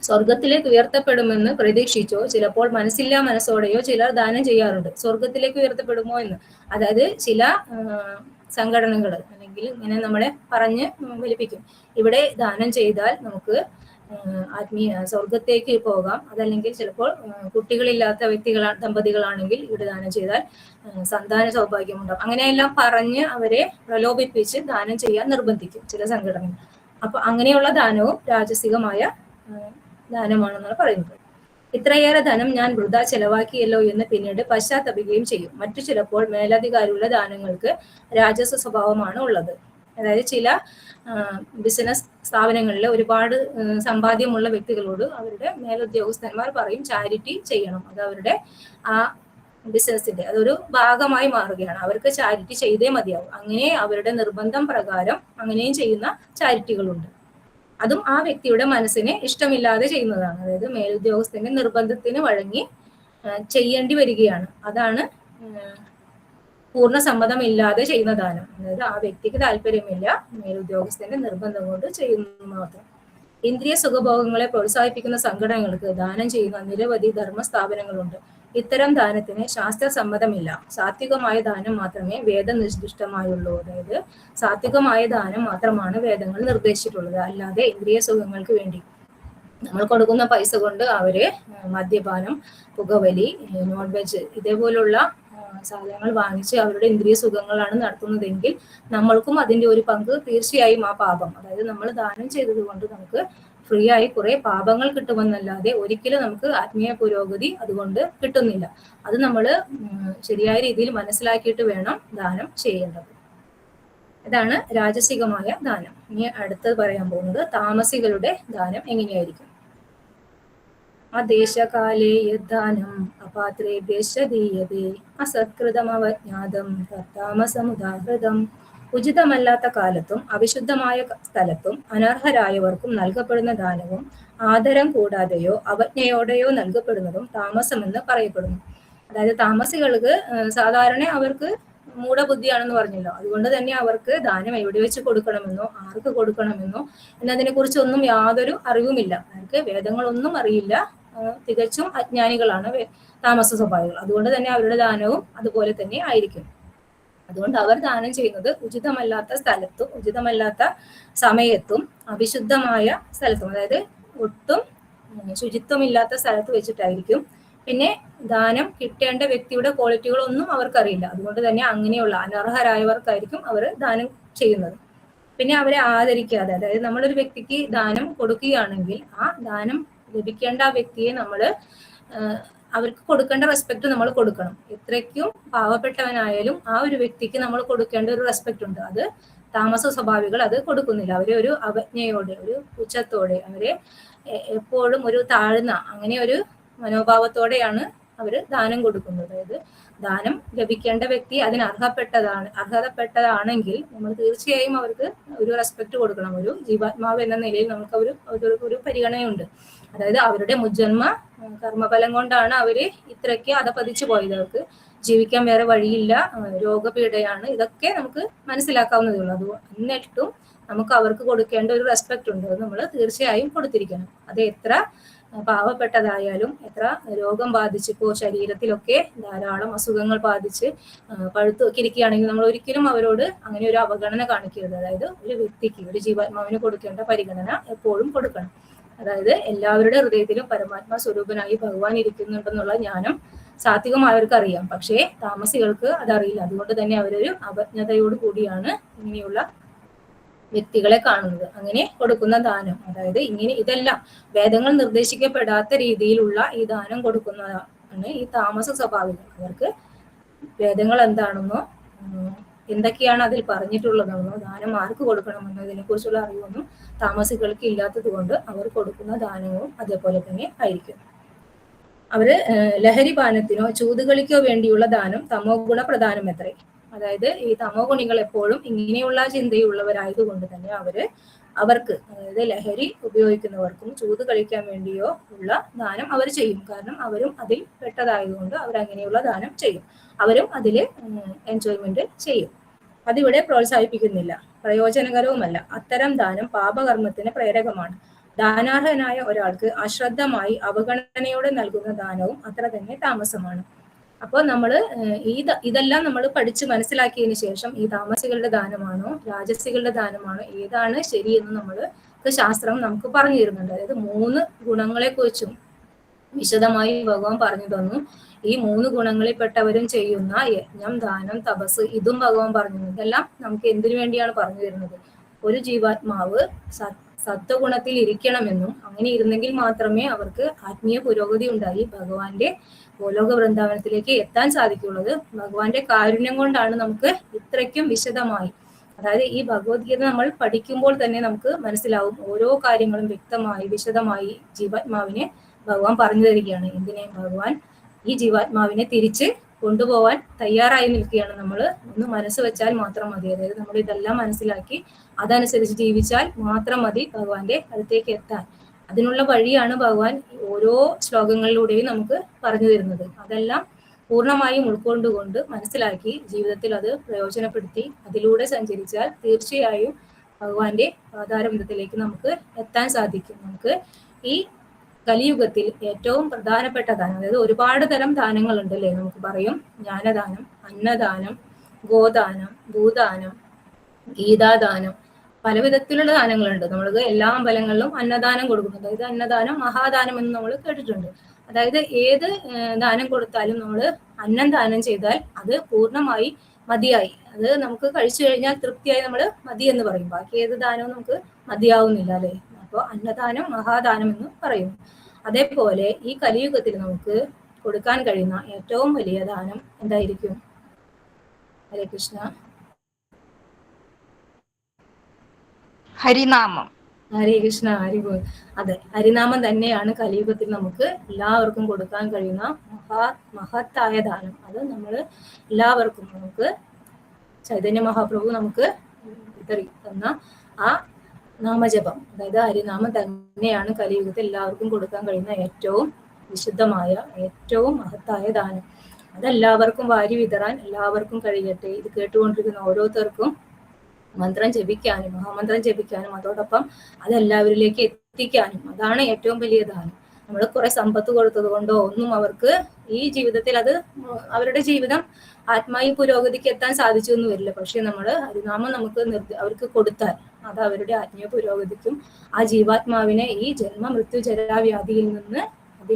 സ്വർഗത്തിലേക്ക് ഉയർത്തപ്പെടുമെന്ന് പ്രതീക്ഷിച്ചോ ചിലപ്പോൾ മനസ്സില്ലാ മനസ്സോടെയോ ചിലർ ദാനം ചെയ്യാറുണ്ട്. സ്വർഗത്തിലേക്ക് ഉയർത്തപ്പെടുമോ എന്ന്, അതായത് ചില സംഘടനകൾ അല്ലെങ്കിൽ ഇങ്ങനെ നമ്മളെ പറഞ്ഞ് വലിപ്പിക്കും, ഇവിടെ ദാനം ചെയ്താൽ നമുക്ക് സ്വർഗത്തേക്ക് പോകാം, അതല്ലെങ്കിൽ ചിലപ്പോൾ കുട്ടികളില്ലാത്ത ദമ്പതികളാണെങ്കിൽ ഇവിടെ ദാനം ചെയ്താൽ സന്താന സൗഭാഗ്യമുണ്ടാകും, അങ്ങനെയെല്ലാം പറഞ്ഞ് അവരെ പ്രലോഭിപ്പിച്ച് ദാനം ചെയ്യാൻ നിർബന്ധിക്കും ചില സംഘടനകൾ. അപ്പൊ അങ്ങനെയുള്ള ദാനവും രാജസികമായ ദാനമാണെന്നാണ് പറയുന്നത്. ഇത്രയേറെ ധനം ഞാൻ വൃഥ ചെലവാക്കിയല്ലോ എന്ന് പിന്നീട് പശ്ചാത്തപിക്കുകയും ചെയ്യും. മറ്റു ചിലപ്പോൾ മേലധികാരിയുള്ള ദാനങ്ങൾക്ക് രാജസ സ്വഭാവമാണ് ഉള്ളത്. അതായത് ചില ബിസിനസ് സ്ഥാപനങ്ങളിൽ ഒരുപാട് സമ്പാദ്യമുള്ള വ്യക്തികളോട് അവരുടെ മേലുദ്യോഗസ്ഥന്മാർ പറയും ചാരിറ്റി ചെയ്യണം. അത് അവരുടെ ആ ബിസിനസിന്റെ അതൊരു ഭാഗമായി മാറുകയാണ്. അവർക്ക് ചാരിറ്റി ചെയ്തേ മതിയാവും. അങ്ങനെ അവരുടെ നിർബന്ധം പ്രകാരം അങ്ങനെയും ചെയ്യുന്ന ചാരിറ്റികളുണ്ട്. അതും ആ വ്യക്തിയുടെ മനസ്സിനെ ഇഷ്ടമില്ലാതെ ചെയ്യുന്നതാണ്. അതായത് മേലുദ്യോഗസ്ഥന്റെ നിർബന്ധത്തിന് വഴങ്ങി ചെയ്യേണ്ടി വരികയാണ്. അതാണ് പൂർണ്ണ സമ്മതമില്ലാതെ ചെയ്യുന്ന ദാനം. അതായത് ആ വ്യക്തിക്ക് താല്പര്യമില്ല, മേലുദ്യോഗസ്ഥന്റെ നിർബന്ധം കൊണ്ട് ചെയ്യുന്നു മാത്രം. ഇന്ദ്രിയ സുഖഭോഗങ്ങളെ പ്രോത്സാഹിപ്പിക്കുന്ന സംഘടനകൾക്ക് ദാനം ചെയ്യുന്ന നിരവധി ധർമ്മ സ്ഥാപനങ്ങളുണ്ട്. ഇത്തരം ദാനത്തിന് ശാസ്ത്രസമ്മതമില്ല. സാത്വികമായ ദാനം മാത്രമേ വേദനിർദിഷ്ടമായുള്ളൂ. അതായത് സാത്വികമായ ദാനം മാത്രമാണ് വേദങ്ങൾ നിർദ്ദേശിച്ചിട്ടുള്ളത്. അല്ലാതെ ഇന്ദ്രിയ സുഖങ്ങൾക്ക് വേണ്ടി നമ്മൾ കൊടുക്കുന്ന പൈസ കൊണ്ട് അവര് മദ്യപാനം, പുകവലി, നോൺ വെജ് ഇതേപോലുള്ള സാധനങ്ങൾ വാങ്ങിച്ച് അവരുടെ ഇന്ദ്രിയ സുഖങ്ങളാണ് നടത്തുന്നതെങ്കിൽ നമ്മൾക്കും അതിന്റെ ഒരു പങ്ക് തീർച്ചയായും ആ പാപം, അതായത് നമ്മൾ ദാനം ചെയ്തത് കൊണ്ട് നമുക്ക് ഫ്രീ ആയി കുറെ പാപങ്ങൾ കിട്ടുമെന്നല്ലാതെ ഒരിക്കലും നമുക്ക് ആത്മീയ പുരോഗതി അതുകൊണ്ട് കിട്ടുന്നില്ല. അത് നമ്മൾ ശരിയായ രീതിയിൽ മനസ്സിലാക്കിയിട്ട് വേണം ദാനം ചെയ്യേണ്ടത്. ഇതാണ് രാജസികമായ ദാനം. ഇനി അടുത്തത് പറയാൻ പോകുന്നത് താമസികളുടെ ദാനം എങ്ങനെയായിരിക്കും. അദേശകാലേ യദ്ദാനം അപാത്രേഭ്യശ്ച ദീയതേ അസത്കൃതമവജ്ഞാതം തത്താമസമുദാഹൃതം. ഉചിതമല്ലാത്ത കാലത്തും അവിശുദ്ധമായ സ്ഥലത്തും അനർഹരായവർക്കും നൽകപ്പെടുന്ന ദാനവും ആദരം കൂടാതെയോ അവജ്ഞയോടെയോ നൽകപ്പെടുന്നതും താമസമെന്ന് പറയപ്പെടുന്നു. അതായത് താമസികൾക്ക് സാധാരണ അവർക്ക് മൂഢബുദ്ധിയാണെന്ന് പറഞ്ഞല്ലോ. അതുകൊണ്ട് തന്നെ അവർക്ക് ദാനം എവിടെ വെച്ച് കൊടുക്കണമെന്നോ ആർക്ക് കൊടുക്കണമെന്നോ എന്നതിനെ കുറിച്ചൊന്നും യാതൊരു അറിവുമില്ല. അവർക്ക് വേദങ്ങളൊന്നും അറിയില്ല. തികച്ചും അജ്ഞാനികളാണ് താമസ സ്വഭാവികൾ. അതുകൊണ്ട് തന്നെ അവരുടെ ദാനവും അതുപോലെ തന്നെ ആയിരിക്കും. അതുകൊണ്ട് അവർ ദാനം ചെയ്യുന്നത് ഉചിതമല്ലാത്ത സ്ഥലത്തും ഉചിതമല്ലാത്ത സമയത്തും അവിശുദ്ധമായ സ്ഥലത്തും, അതായത് ഒട്ടും ശുചിത്വമില്ലാത്ത സ്ഥലത്ത് വെച്ചിട്ടായിരിക്കും. പിന്നെ ദാനം കിട്ടേണ്ട വ്യക്തിയുടെ ക്വാളിറ്റികളൊന്നും അവർക്കറിയില്ല. അതുകൊണ്ട് തന്നെ അങ്ങനെയുള്ള അനർഹരായവർക്കായിരിക്കും അവർ ദാനം ചെയ്യുന്നത്. പിന്നെ അവരെ ആദരിക്കാതെ, അതായത് നമ്മളൊരു വ്യക്തിക്ക് ദാനം കൊടുക്കുകയാണെങ്കിൽ ആ ദാനം ലഭിക്കേണ്ട ആ വ്യക്തിയെ നമ്മൾ അവർക്ക് കൊടുക്കേണ്ട റെസ്പെക്ട് നമ്മൾ കൊടുക്കണം. എത്രയ്ക്കും പാവപ്പെട്ടവനായാലും ആ ഒരു വ്യക്തിക്ക് നമ്മൾ കൊടുക്കേണ്ട ഒരു റെസ്പെക്ട് ഉണ്ട്. അത് താമസ സ്വഭാവികൾ അത് കൊടുക്കുന്നില്ല. അവരെ ഒരു അവജ്ഞയോടെ, ഒരു പുച്ഛത്തോടെ, അവരെ എപ്പോഴും ഒരു താഴ്ന്ന അങ്ങനെ ഒരു മനോഭാവത്തോടെയാണ് അവർ ദാനം കൊടുക്കുന്നത്. അതായത് ദാനം ലഭിക്കേണ്ട വ്യക്തി അതിന് അർഹതപ്പെട്ടതാണെങ്കിൽ നമ്മൾ തീർച്ചയായും അവർക്ക് ഒരു റെസ്പെക്ട് കൊടുക്കണം. ഒരു ജീവാത്മാവ് എന്ന നിലയിൽ നമുക്ക് ഒരു പരിഗണനയുണ്ട്. അതായത് അവരുടെ മുജ്ജന്മ കർമ്മഫലം കൊണ്ടാണ് അവര് ഇത്രയ്ക്ക് അധപതിച്ചു പോയത്. അവർക്ക് ജീവിക്കാൻ വേറെ വഴിയില്ല, രോഗപീഠയാണ്, ഇതൊക്കെ നമുക്ക് മനസ്സിലാക്കാവുന്നതേ ഉള്ളൂ. അത് എന്നിട്ടും നമുക്ക് അവർക്ക് കൊടുക്കേണ്ട ഒരു റെസ്പെക്ട് ഉണ്ട്. അത് നമ്മൾ തീർച്ചയായും കൊടുത്തിരിക്കണം. അത് എത്ര പാവപ്പെട്ടതായാലും, എത്ര രോഗം ബാധിച്ചിപ്പോ ശരീരത്തിലൊക്കെ ധാരാളം അസുഖങ്ങൾ ബാധിച്ച് പഴുത്തൊക്കെ ഇരിക്കുകയാണെങ്കിൽ നമ്മൾ ഒരിക്കലും അവരോട് അങ്ങനെ ഒരു അവഗണന കാണിക്കരുത്. അതായത് ഒരു വ്യക്തിക്ക്, ഒരു ജീവാത്മാവിന് കൊടുക്കേണ്ട പരിഗണന എപ്പോഴും കൊടുക്കണം. അതായത് എല്ലാവരുടെ ഹൃദയത്തിലും പരമാത്മാ സ്വരൂപനായി ഭഗവാൻ ഇരിക്കുന്നുണ്ടെന്നുള്ള ജ്ഞാനം സാത്വികമായവർക്ക് അറിയാം. പക്ഷേ താമസികൾക്ക് അതറിയില്ല. അതുകൊണ്ട് തന്നെ അവരൊരു അവജ്ഞതയോട് കൂടിയാണ് ഇങ്ങനെയുള്ള വ്യക്തികളെ കാണുന്നത്. അങ്ങനെ കൊടുക്കുന്ന ദാനം, അതായത് ഇതെല്ലാം വേദങ്ങൾ നിർദ്ദേശിക്കപ്പെടാത്ത രീതിയിലുള്ള ഈ ദാനം കൊടുക്കുന്നതാണ് ഈ താമസ സ്വഭാവികൾ. അവർക്ക് വേദങ്ങൾ എന്താണെന്നോ എന്തൊക്കെയാണ് അതിൽ പറഞ്ഞിട്ടുള്ളതെന്നോ ദാനം ആർക്ക് കൊടുക്കണമെന്നോ ഇതിനെ കുറിച്ചുള്ള അറിവൊന്നും താമസികൾക്ക് ഇല്ലാത്തത് കൊണ്ട് അവർ കൊടുക്കുന്ന ദാനവും അതേപോലെ തന്നെ ആയിരിക്കും. അവര് ലഹരിപാനത്തിനോ ചൂതുകളിക്കോ വേണ്ടിയുള്ള ദാനം തമോ ഗുണ പ്രധാനമത്രേ. അതായത് ഈ തമോ ഗുണികൾ എപ്പോഴും ഇങ്ങനെയുള്ള ചിന്തയുള്ളവരായതുകൊണ്ട് തന്നെ അവർക്ക് അതായത് ലഹരി ഉപയോഗിക്കുന്നവർക്കും ചൂത് കളിക്കാൻ വേണ്ടിയോ ഉള്ള ദാനം അവർ ചെയ്യും. കാരണം അവരും അതിൽ പെട്ടതായതുകൊണ്ട് അവരങ്ങനെയുള്ള ദാനം ചെയ്യും. അവരും അതിൽ എൻജോയ്മെന്റ് ചെയ്യും. അതിവിടെ പ്രോത്സാഹിപ്പിക്കുന്നില്ല, പ്രയോജനകരവുമല്ല. അത്തരം ദാനം പാപകർമ്മത്തിന് പ്രേരകമാണ്. ദാനാർഹനായ ഒരാൾക്ക് അശ്രദ്ധമായി അവഗണനയോടെ നൽകുന്ന ദാനവും അത്ര തന്നെ താമസമാണ്. അപ്പോൾ നമ്മൾ ഇതെല്ലാം നമ്മൾ പഠിച്ച് മനസ്സിലാക്കിയതിന് ശേഷം ഈ താമസികളുടെ ദാനമാണോ രാജസികളുടെ ദാനമാണോ ഏതാണ് ശരിയെന്ന് നമ്മൾക്ക് ശാസ്ത്രം നമുക്ക് പറഞ്ഞു തരുന്നുണ്ട്. അതായത് 3 ഗുണങ്ങളെ കുറിച്ചും വിശദമായി ഭഗവാൻ പറഞ്ഞു തന്നു. ഈ 3 ഗുണങ്ങളിൽപ്പെട്ടവരും ചെയ്യുന്ന യജ്ഞം, ദാനം, തപസ് ഇതും ഭഗവാൻ പറഞ്ഞു. ഇതെല്ലാം നമുക്ക് എന്തിനു വേണ്ടിയാണ് പറഞ്ഞു തരുന്നത്? ഒരു ജീവാത്മാവ് സത്വഗുണത്തിൽ ഇരിക്കണമെന്നും അങ്ങനെ ഇരുന്നെങ്കിൽ മാത്രമേ അവർക്ക് ആത്മീയ പുരോഗതി ഉണ്ടായി ഭഗവാന്റെ ഗോലോക വൃന്ദാവനത്തിലേക്ക് എത്താൻ സാധിക്കുള്ളത്. ഭഗവാന്റെ കാരുണ്യം കൊണ്ടാണ് നമുക്ക് ഇത്രയ്ക്കും വിശദമായി അതായത് ഈ ഭഗവത്ഗീത നമ്മൾ പഠിക്കുമ്പോൾ തന്നെ നമുക്ക് മനസ്സിലാവും ഓരോ കാര്യങ്ങളും വ്യക്തമായി വിശദമായി ജീവാത്മാവിനെ ഭഗവാൻ പറഞ്ഞു തരികയാണ്. എന്തിനെ? ഭഗവാൻ ഈ ജീവാത്മാവിനെ തിരിച്ച് കൊണ്ടുപോകാൻ തയ്യാറായി നിൽക്കുകയാണ്. നമ്മൾ ഒന്ന് മനസ്സ് വെച്ചാൽ മാത്രം മതി. അതായത് നമ്മൾ ഇതെല്ലാം മനസ്സിലാക്കി അതനുസരിച്ച് ജീവിച്ചാൽ മാത്രം മതി ഭഗവാന്റെ അടുത്തേക്ക് എത്താൻ. അതിനുള്ള വഴിയാണ് ഭഗവാൻ ഓരോ ശ്ലോകങ്ങളിലൂടെയും നമുക്ക് പറഞ്ഞു തരുന്നത്. അതെല്ലാം പൂർണ്ണമായും ഉൾക്കൊണ്ടുകൊണ്ട് മനസ്സിലാക്കി ജീവിതത്തിൽ അത് പ്രയോജനപ്പെടുത്തി അതിലൂടെ സഞ്ചരിച്ചാൽ തീർച്ചയായും ഭഗവാന്റെ പാതാരബന്ധത്തിലേക്ക് നമുക്ക് എത്താൻ സാധിക്കും. നമുക്ക് ഈ കലിയുഗത്തിൽ ഏറ്റവും പ്രധാനപ്പെട്ട ദാനം, അതായത് ഒരുപാട് തരം ദാനങ്ങളുണ്ട് അല്ലേ? നമുക്ക് പറയും ജ്ഞാനദാനം, അന്നദാനം, ഗോദാനം, ഭൂദാനം, ഗീതാദാനം, പല വിധത്തിലുള്ള ദാനങ്ങളുണ്ട്. നമ്മൾക്ക് എല്ലാ അമ്പലങ്ങളിലും അന്നദാനം കൊടുക്കുന്നു. അതായത് അന്നദാനം മഹാദാനം എന്ന് നമ്മൾ കേട്ടിട്ടുണ്ട്. അതായത് ഏത് ദാനം കൊടുത്താലും നമ്മൾ അന്നം ദാനം ചെയ്താൽ അത് പൂർണ്ണമായി മതിയായി, അത് നമുക്ക് കഴിച്ചു കഴിഞ്ഞാൽ തൃപ്തിയായി നമ്മൾ മതി എന്ന് പറയും. ബാക്കി ഏത് ദാനവും നമുക്ക് മതിയാവുന്നില്ല അല്ലേ? അപ്പോൾ അന്നദാനം മഹാദാനം എന്ന് പറയുന്നു. അതേപോലെ ഈ കലിയുഗത്തിൽ നമുക്ക് കൊടുക്കാൻ കഴിയുന്ന ഏറ്റവും വലിയ ദാനം എന്തായിരിക്കും? ഹരേ കൃഷ്ണ. ഹരിനാമം. ഹരേ കൃഷ്ണ. അതെ, ഹരിനാമം തന്നെയാണ് കലിയുഗത്തിൽ നമുക്ക് എല്ലാവർക്കും കൊടുക്കാൻ കഴിയുന്ന മഹത്തായ ദാനം. അത് നമ്മൾ എല്ലാവർക്കും, നമുക്ക് ചൈതന്യ മഹാപ്രഭു നമുക്ക് തന്ന ആ നാമജപം, അതായത് ഹരിനാമം തന്നെയാണ് കലിയുഗത്തിൽ എല്ലാവർക്കും കൊടുക്കാൻ കഴിയുന്ന ഏറ്റവും വിശുദ്ധമായ ഏറ്റവും മഹത്തായ ദാനം. അതെല്ലാവർക്കും വാരി വിതറാൻ എല്ലാവർക്കും കഴിയട്ടെ. ഇത് കേട്ടുകൊണ്ടിരിക്കുന്ന ഓരോരുത്തർക്കും മന്ത്രം ജപിക്കാനും മഹാമന്ത്രം ജപിക്കാനും അതോടൊപ്പം അതെല്ലാവരിലേക്ക് എത്തിക്കാനും, അതാണ് ഏറ്റവും വലിയ ദാനം. നമ്മൾ കുറെ സമ്പത്ത് കൊടുത്തത് കൊണ്ടോ ഒന്നും അവർക്ക് ഈ ജീവിതത്തിൽ അത് അവരുടെ ജീവിതം ആത്മാവി പുരോഗതിക്ക് എത്താൻ സാധിച്ചു എന്ന് വരില്ല. പക്ഷെ നമ്മൾ ഹരിനാമം നമുക്ക് അവർക്ക് കൊടുത്താൽ അത് അവരുടെ ആത്മീയ പുരോഗതിക്കും ആ ജീവാത്മാവിനെ ഈ ജന്മ മൃത്യു ജരാവ്യാധിയിൽ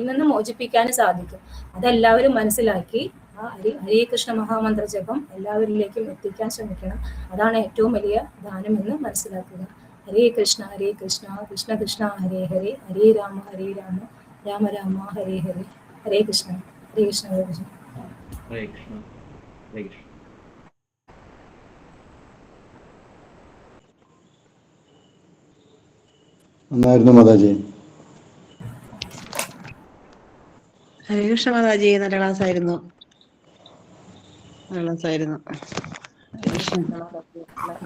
നിന്ന് മോചിപ്പിക്കാനും സാധിക്കും. അതെല്ലാവരും മനസ്സിലാക്കി ആ ഹരേ കൃഷ്ണ മഹാമന്ത്ര ജപം എല്ലാവരിലേക്കും എത്തിക്കാൻ ശ്രമിക്കണം. അതാണ് ഏറ്റവും വലിയ ദാനം എന്ന് മനസ്സിലാക്കുക. ഹരേ കൃഷ്ണ കൃഷ്ണ കൃഷ്ണ ഹരേ ഹരേ, ഹരേ രാമ രാമ രാമ ഹരേ ഹരേ. ഹരേ കൃഷ്ണ ഹരേ കൃഷ്ണ ഹരേ കൃഷ്ണ. ഹരേ കൃഷ്ണ ഹരേ കൃഷ്ണ. നന്നായിരുന്നു മാതാജി. ഹരേ കൃഷ്ണ മാതാജി. നല്ല ക്ലാസ് ആയിരുന്നു.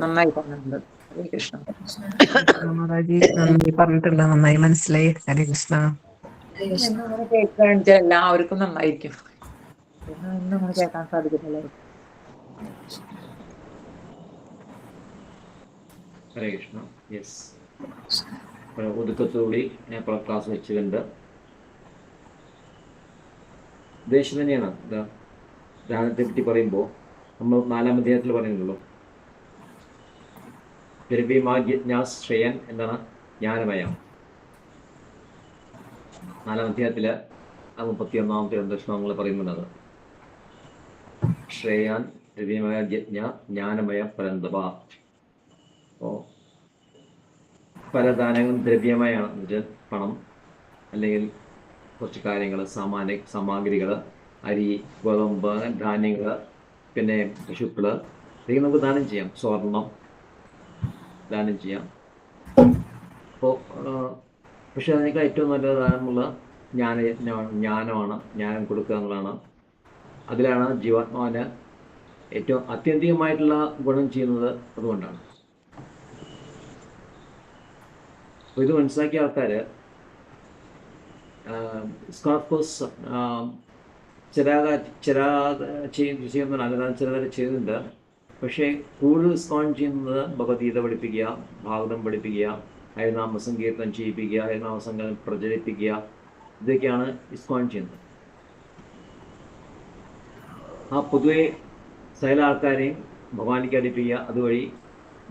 നന്നായി പറഞ്ഞിട്ടുണ്ട്. ഹരേ കൃഷ്ണ. മാതാജി നന്നായി പറഞ്ഞിട്ടുണ്ട്, നന്നായി മനസ്സിലായി. ഹരേ കൃഷ്ണ. ഹരേ കൃഷ്ണ. ഇങ്ങനെ കേൾക്കാൻ എല്ലാവർക്കും നന്നായിരിക്കും. ഇന്നും കേൾക്കാൻ സാധിക്കുന്നില്ല. ഹരേ കൃഷ്ണ. യെസ്, ഒതുക്കത്തോടുകൂടി ഞാൻ ക്ലാസ് വെച്ചിട്ടുണ്ട്. ഉദ്ദേശം തന്നെയാണ് ധ്യാനത്തെ പറ്റി പറയുമ്പോൾ നമ്മൾ 4-ാം അധ്യായത്തിൽ പറയുന്നുള്ളൂ. ശ്രേയൻ എന്താണ്? ജ്ഞാനമയം. 4-ാം അധ്യായത്തില് 31-ാമത്തെ ശ്ലോകങ്ങൾ പറയുന്നുണ്ട്. ശ്രേയാൻ ദ്രവ്യമയ യജ്ഞ ജ്ഞാനമയ പരന്തപ. അപ്പോൾ പല ദാനങ്ങളും ദ്രവ്യമയാണ്, പണം അല്ലെങ്കിൽ കുറച്ച് കാര്യങ്ങൾ, സാമഗ്രികൾ, അരി, ഗോതമ്പ്, ധാന്യങ്ങൾ, പിന്നെ പശുക്കൾ, ഇതൊക്കെ നമുക്ക് ദാനം ചെയ്യാം. സ്വർണം ദാനം ചെയ്യാം. അപ്പോൾ പക്ഷെ അതിനേക്കാൾ ഏറ്റവും നല്ല ദാനമുള്ള ജ്ഞാനമാണ്. ജ്ഞാനം കൊടുക്കുക എന്നുള്ളതാണ്. അതിലാണ് ജീവാത്മാവിന് ഏറ്റവും അത്യന്തികമായിട്ടുള്ള ഗുണം ചെയ്യുന്നത്. അതുകൊണ്ടാണ് അപ്പോൾ ഇത് മനസ്സിലാക്കിയ ആൾക്കാർ സ്കോർപ്പസ് ചെയ്യുന്നുണ്ട്, അല്ലാതെ ചിലർ ചെയ്യുന്നുണ്ട്. പക്ഷേ കൂടുതൽ സ്കോൺ ചെയ്യുന്നത് ഭഗവത്ഗീത പഠിപ്പിക്കുക, ഭാഗവതം പഠിപ്പിക്കുക, ഹരിനാമ സങ്കീർത്തനം ചെയ്യിപ്പിക്കുക, ഹരിനാമ സങ്കീർത്തനം പ്രചരിപ്പിക്കുക, ഇതൊക്കെയാണ് ഇസ്കോൺ ചെയ്യുന്നത്. ആ പൊതുവെ സകല ആൾക്കാരെയും ഭഗവാനിക്ക് അടുപ്പിക്കുക, അതുവഴി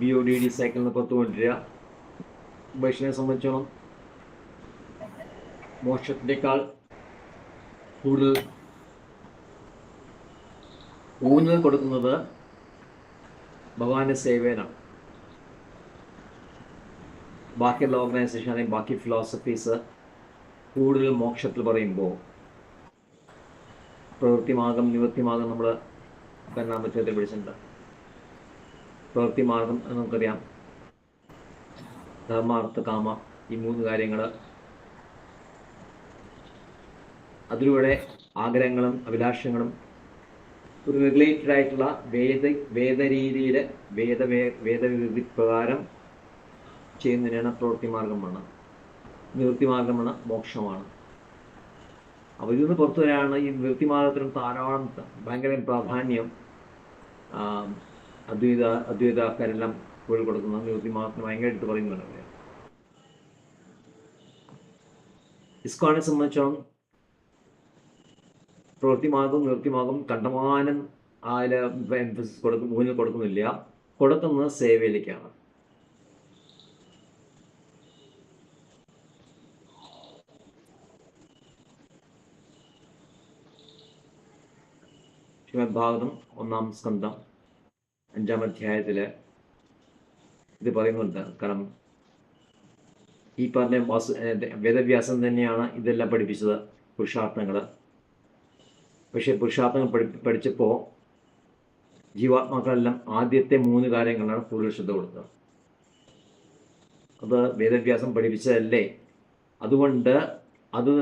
BODD സൈക്കിളിൽ നിന്ന് പുറത്തു കൊണ്ടുവരിക. വൈഷ്ണവനെ സംബന്ധിച്ചോളം മോക്ഷത്തിനേക്കാൾ കൂടുതൽ ഊന്നൽ കൊടുക്കുന്നത് ഭഗവാന്റെ സേവനാണ്. ബാക്കിയുള്ള ഓർഗനൈസേഷൻ അല്ലെങ്കിൽ ബാക്കി ഫിലോസഫീസ് കൂടുതൽ മോക്ഷത്തിൽ പറയുമ്പോൾ പ്രവൃത്തിമാർഗം നിവൃത്തിമാർഗം നമ്മൾ പരിണാമത്തെ പിടിച്ചിട്ടുണ്ട്. പ്രവൃത്തി മാർഗം എന്ന് നമുക്കറിയാം. ധർമാർത്ഥ കാമ ഈ 3 കാര്യങ്ങൾ. അതിലൂടെ ആഗ്രഹങ്ങളും അഭിലാഷങ്ങളും ഒരു റെഗുലേറ്റഡ് ആയിട്ടുള്ള വേദരീതിയിൽ വേദവിധി പ്രകാരം ചെയ്യുന്നതിനാണ് പ്രവൃത്തി മാർഗമാണ്. നിവൃത്തി മാർഗമാണ്, മോക്ഷമാണ്. അപ്പോൾ ഇതിൽ നിന്ന് പുറത്തു വരാനാണ് ഈ നിവൃത്തി മാർഗത്തിനും ധാരാളം ഭയങ്കര പ്രാധാന്യം അദ്വൈതക്കാരെല്ലാം തൊഴിൽ കൊടുക്കുന്നത്. നിവൃത്തി മാർഗത്തിന് ഭയങ്കര എടുത്ത് പറയുന്നുണ്ട്. ഇസ്കോണിനെ സംബന്ധിച്ചോളം പ്രവൃത്തി മാർഗവും നിവൃത്തി മാർഗവും കണ്ടമാനം അതിൽ എംഫസിസ് ഊന്നൽ കൊടുക്കുന്നില്ല. കൊടുക്കുന്നത് സേവയിലേക്കാണ്. ശ്രീമദ് ഭാഗവതം 1-ാം സ്കന്ധം 5-ാം അധ്യായത്തിൽ ഇത് പറയുന്നുണ്ട്. കാരണം ഈ പറഞ്ഞ വേദവ്യാസം തന്നെയാണ് ഇതെല്ലാം പഠിപ്പിച്ചത്, പുരുഷാർത്ഥങ്ങൾ. പക്ഷേ പുരുഷാർത്ഥങ്ങൾ പഠിച്ചപ്പോൾ ജീവാത്മാക്കളെല്ലാം ആദ്യത്തെ 3 കാര്യങ്ങളാണ് കൂടുതൽ ശ്രദ്ധ കൊടുത്തത്. അത് വേദവ്യാസം പഠിപ്പിച്ചതല്ലേ, അതുകൊണ്ട് അത്